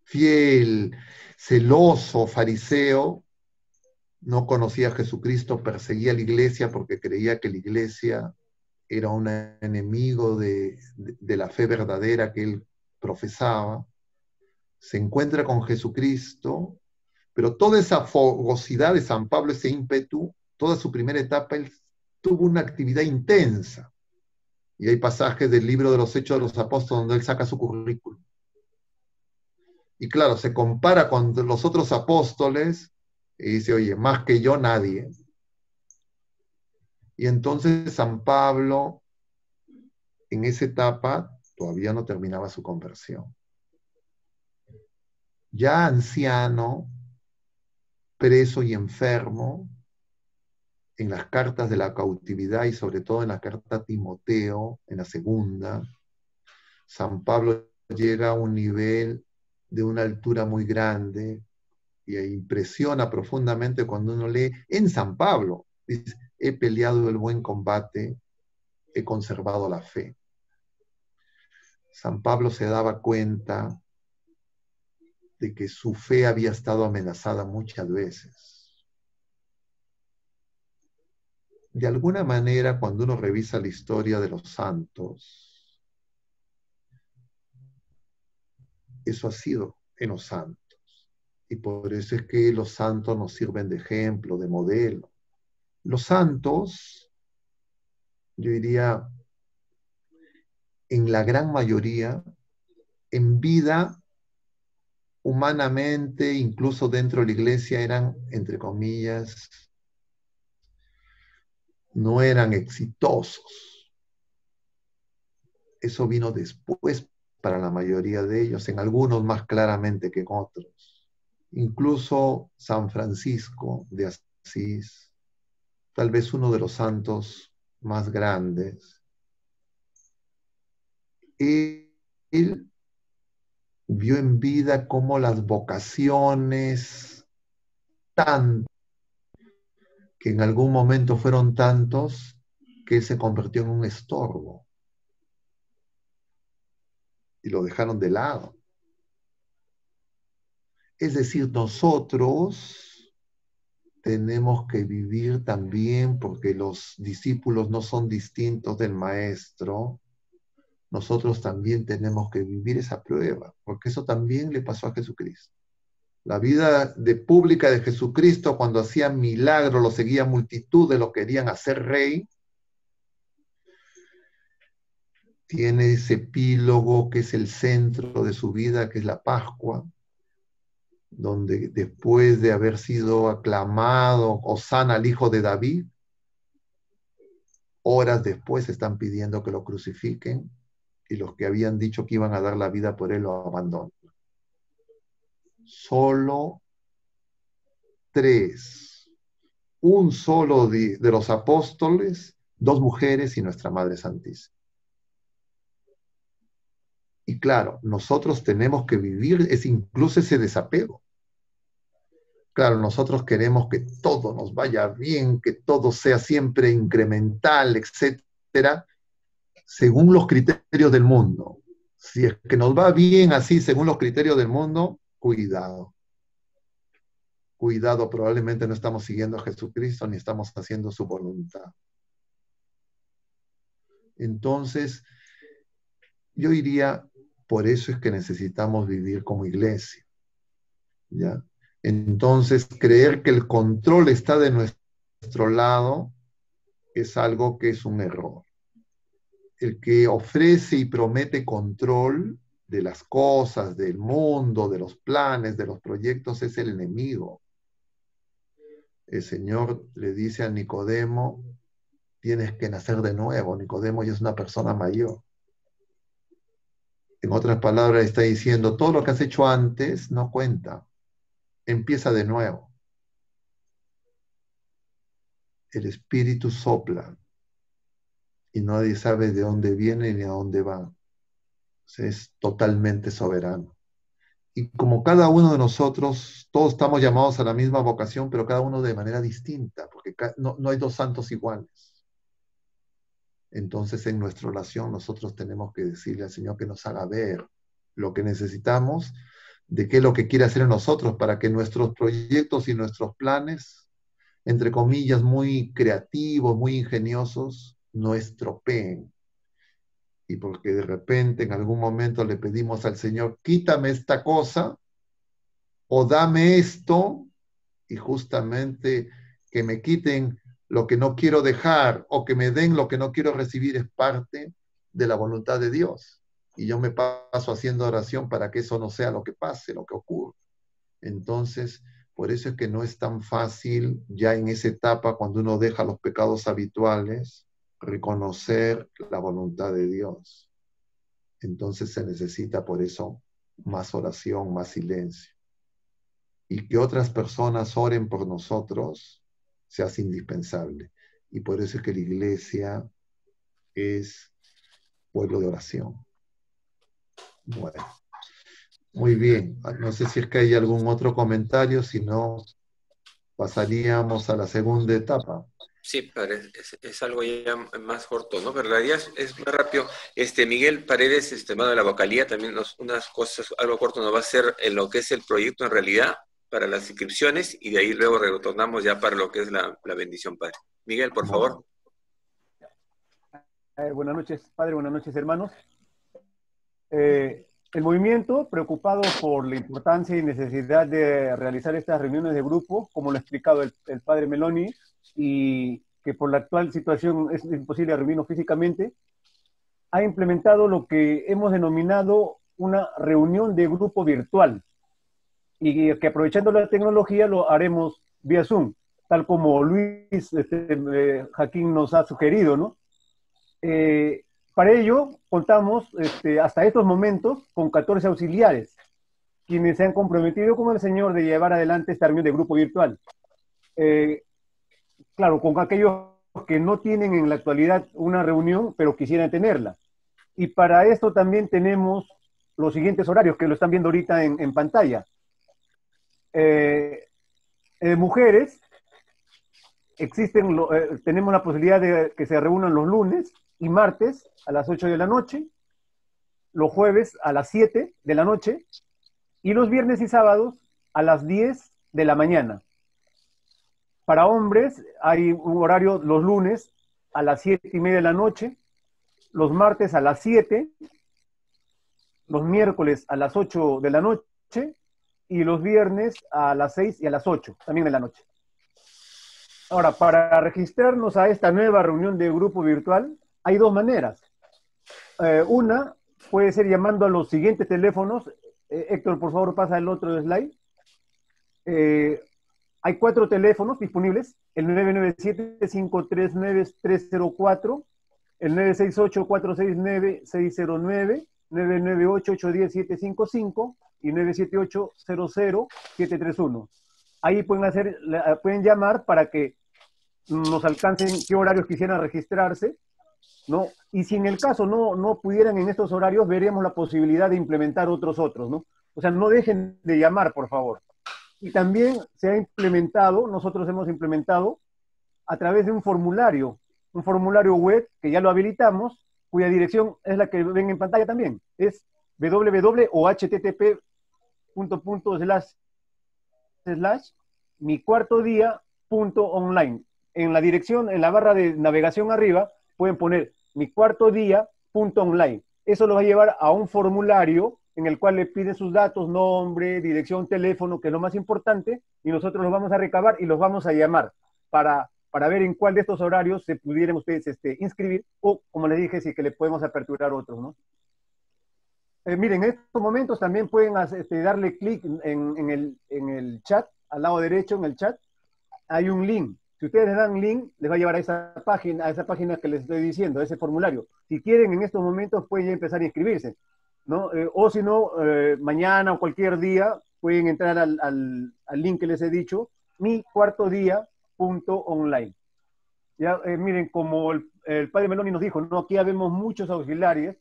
[SPEAKER 1] fiel, celoso fariseo, no conocía a Jesucristo, perseguía a la iglesia porque creía que la iglesia era un enemigo de la fe verdadera que él profesaba. Se encuentra con Jesucristo, pero toda esa fogosidad de San Pablo, ese ímpetu, toda su primera etapa, él tuvo una actividad intensa. Y hay pasajes del libro de los Hechos de los Apóstoles donde él saca su currículum. Y claro, se compara con los otros apóstoles y dice, oye, más que yo nadie. Y entonces San Pablo, en esa etapa, todavía no terminaba su conversión. Ya anciano, preso y enfermo, en las cartas de la cautividad y sobre todo en la carta a Timoteo, en la segunda, San Pablo llega a un nivel de una altura muy grande y impresiona profundamente cuando uno lee en San Pablo. Dice, he peleado el buen combate, he conservado la fe. San Pablo se daba cuenta de que su fe había estado amenazada muchas veces. De alguna manera, cuando uno revisa la historia de los santos, eso ha sido en los santos. Y por eso es que los santos nos sirven de ejemplo, de modelo. Los santos, yo diría, en la gran mayoría, en vida, humanamente, incluso dentro de la iglesia, eran, entre comillas, no eran exitosos. Eso vino después para la mayoría de ellos, en algunos más claramente que en otros. Incluso San Francisco de Asís, tal vez uno de los santos más grandes, él vio en vida cómo las vocaciones, tan, que en algún momento fueron tantos, que él se convirtió en un estorbo. Y lo dejaron de lado. Es decir, nosotros tenemos que vivir también, porque los discípulos no son distintos del maestro, nosotros también tenemos que vivir esa prueba, porque eso también le pasó a Jesucristo. La vida pública de Jesucristo, cuando hacía milagros, lo seguía multitud de lo que querían hacer rey, tiene ese epílogo que es el centro de su vida, que es la Pascua, donde después de haber sido aclamado, Hosana al hijo de David, horas después están pidiendo que lo crucifiquen, y los que habían dicho que iban a dar la vida por él lo abandonan. Solo 3, un solo de los apóstoles, 2 mujeres y nuestra Madre Santísima. Y claro, nosotros tenemos que vivir incluso ese desapego. Claro, nosotros queremos que todo nos vaya bien, que todo sea siempre incremental, etcétera, según los criterios del mundo. Si es que nos va bien así, según los criterios del mundo, cuidado. Cuidado, probablemente no estamos siguiendo a Jesucristo ni estamos haciendo su voluntad. Entonces, yo diría, por eso es que necesitamos vivir como iglesia, ¿ya? Entonces, creer que el control está de nuestro lado es algo que es un error. El que ofrece y promete control de las cosas, del mundo, de los planes, de los proyectos, es el enemigo. El Señor le dice a Nicodemo, tienes que nacer de nuevo. Nicodemo ya es una persona mayor. En otras palabras, está diciendo, todo lo que has hecho antes no cuenta. Empieza de nuevo. El Espíritu sopla y nadie sabe de dónde viene ni a dónde va. O sea, es totalmente soberano. Y como cada uno de nosotros, todos estamos llamados a la misma vocación, pero cada uno de manera distinta, porque no hay 2 santos iguales. Entonces, en nuestra oración, nosotros tenemos que decirle al Señor que nos haga ver lo que necesitamos, de qué es lo que quiere hacer en nosotros, para que nuestros proyectos y nuestros planes, entre comillas, muy creativos, muy ingeniosos, no estropeen. Y porque de repente en algún momento le pedimos al Señor, quítame esta cosa, o dame esto, y justamente que me quiten lo que no quiero dejar, o que me den lo que no quiero recibir, es parte de la voluntad de Dios. Y yo me paso haciendo oración para que eso no sea lo que pase, lo que ocurre. Entonces, por eso es que no es tan fácil ya en esa etapa, cuando uno deja los pecados habituales, reconocer la voluntad de Dios. Entonces se necesita por eso más oración, más silencio. Y que otras personas oren por nosotros se hace indispensable. Y por eso es que la iglesia es pueblo de oración. Bueno, muy bien. No sé si es que hay algún otro comentario, si no, pasaríamos a la segunda etapa.
[SPEAKER 2] Sí, padre, es algo ya más corto, ¿no? Pero en realidad es más rápido. Miguel Paredes, mano de la vocalía, también unas cosas, algo corto nos va a hacer en lo que es el proyecto en realidad para las inscripciones, y de ahí luego retornamos ya para lo que es la bendición, padre. Miguel, por favor.
[SPEAKER 9] Buenas noches, padre, buenas noches, hermanos. el movimiento, preocupado por la importancia y necesidad de realizar estas reuniones de grupo, como lo ha explicado el padre Meloni, y que por la actual situación es imposible reunirnos físicamente, ha implementado lo que hemos denominado una reunión de grupo virtual, y que aprovechando la tecnología lo haremos vía Zoom, tal como Luis Jaquín nos ha sugerido, ¿no? Para ello, contamos hasta estos momentos con 14 auxiliares, quienes se han comprometido con el Señor de llevar adelante esta reunión de grupo virtual. Claro, con aquellos que no tienen en la actualidad una reunión, pero quisieran tenerla. Y para esto también tenemos los siguientes horarios, que lo están viendo ahorita en pantalla. Mujeres, tenemos la posibilidad de que se reúnan los lunes y martes a las 8 de la noche, los jueves a las 7 de la noche y los viernes y sábados a las 10 de la mañana. Para hombres hay un horario los lunes a las 7:30 de la noche, los martes a las 7, los miércoles a las 8 de la noche y los viernes a las 6 y a las 8 también de la noche. Ahora, para registrarnos a esta nueva reunión de grupo virtual, hay dos maneras. Una puede ser llamando a los siguientes teléfonos. Héctor, por favor, pasa el otro slide. Hay 4 teléfonos disponibles: el 997-539-304, el 968-469-609, 998-810-755 y 978-00-731. Ahí pueden llamar para que nos alcancen qué horarios quisieran registrarse, ¿no? Y si en el caso no pudieran en estos horarios, veremos la posibilidad de implementar otros, ¿no? O sea, no dejen de llamar, por favor. Y también se ha implementado, nosotros hemos implementado a través de un formulario web que ya lo habilitamos, cuya dirección es la que ven en pantalla también. Es www.http:// En la dirección, en la barra de navegación arriba, pueden poner micuartodia.online. Eso los va a llevar a un formulario en el cual le piden sus datos, nombre, dirección, teléfono, que es lo más importante, y nosotros los vamos a recabar y los vamos a llamar para ver en cuál de estos horarios se pudieran ustedes inscribir, o, como les dije, sí que le podemos aperturar otros, ¿no? Miren, en estos momentos también pueden darle clic en el chat, al lado derecho en el chat, hay un link. Si ustedes le dan link, les va a llevar a esa página que les estoy diciendo, a ese formulario. Si quieren, en estos momentos pueden ya empezar a inscribirse, ¿no? O si no, mañana o cualquier día pueden entrar al link que les he dicho, micuartodia.online. Ya, miren, como el padre Meloni nos dijo, ¿no? Aquí habemos muchos auxiliares.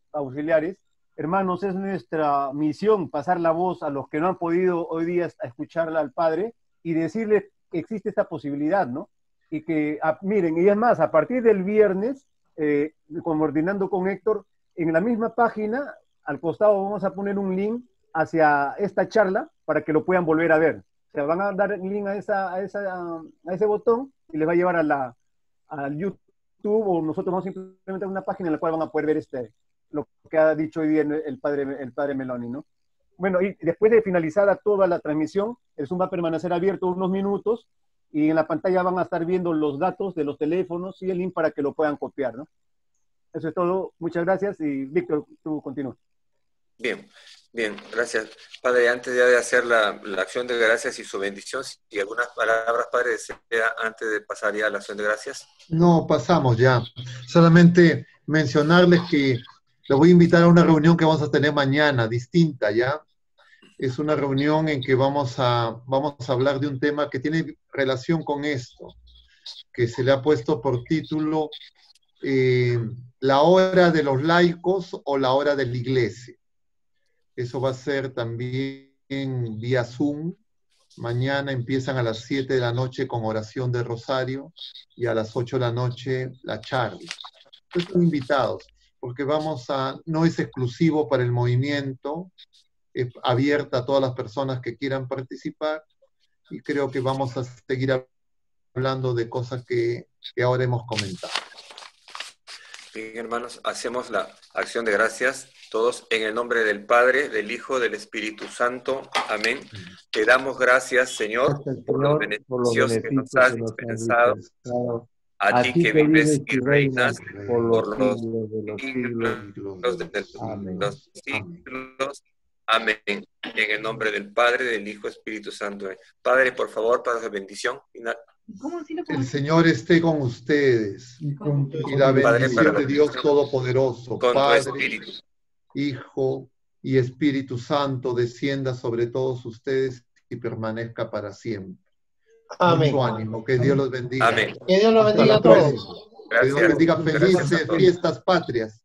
[SPEAKER 9] Hermanos, es nuestra misión pasar la voz a los que no han podido hoy día escucharla al padre y decirles que existe esta posibilidad, ¿no? Y que, miren, y es más, a partir del viernes, coordinando con Héctor, en la misma página, al costado vamos a poner un link hacia esta charla para que lo puedan volver a ver. O sea, van a dar el link a ese botón y les va a llevar al YouTube, o nosotros vamos a implementar una página en la cual van a poder ver lo que ha dicho hoy día el padre Meloni, ¿no? Bueno, y después de finalizada toda la transmisión, el Zoom va a permanecer abierto unos minutos y en la pantalla van a estar viendo los datos de los teléfonos y el link para que lo puedan copiar, ¿no? Eso es todo. Muchas gracias y Víctor, tú continúa.
[SPEAKER 2] Bien, gracias. Padre, antes ya de hacer la acción de gracias y su bendición, y algunas palabras, Padre, desea antes de pasar ya a la acción de gracias.
[SPEAKER 1] No, pasamos ya. Solamente mencionarles que les voy a invitar a una reunión que vamos a tener mañana, distinta, ¿ya? Es una reunión en que vamos a hablar de un tema que tiene relación con esto, que se le ha puesto por título la hora de los laicos o la hora de la iglesia. Eso va a ser también vía Zoom. Mañana empiezan a las 7 de la noche con oración de rosario y a las 8 de la noche la charla. Están invitados, porque no es exclusivo para el movimiento, es abierta a todas las personas que quieran participar, y creo que vamos a seguir hablando de cosas que ahora hemos comentado.
[SPEAKER 2] Bien, hermanos, hacemos la acción de gracias, todos en el nombre del Padre, del Hijo, del Espíritu Santo. Amén. Te damos gracias, Señor, por los beneficios que nos has dispensado. A ti que vives y reinas por los siglos de los siglos. Amén. En el nombre del Padre, del Hijo, Espíritu Santo. Padre, por favor, para la bendición final.
[SPEAKER 1] El Señor esté con ustedes y la bendición de Dios Todopoderoso, Padre, Hijo y Espíritu Santo, descienda sobre todos ustedes y permanezca para siempre.
[SPEAKER 10] Amén.
[SPEAKER 1] Mucho ánimo, que Dios los bendiga.
[SPEAKER 2] Amén.
[SPEAKER 10] Que Dios los bendiga a todos.
[SPEAKER 1] Que Dios los bendiga. Felices fiestas patrias.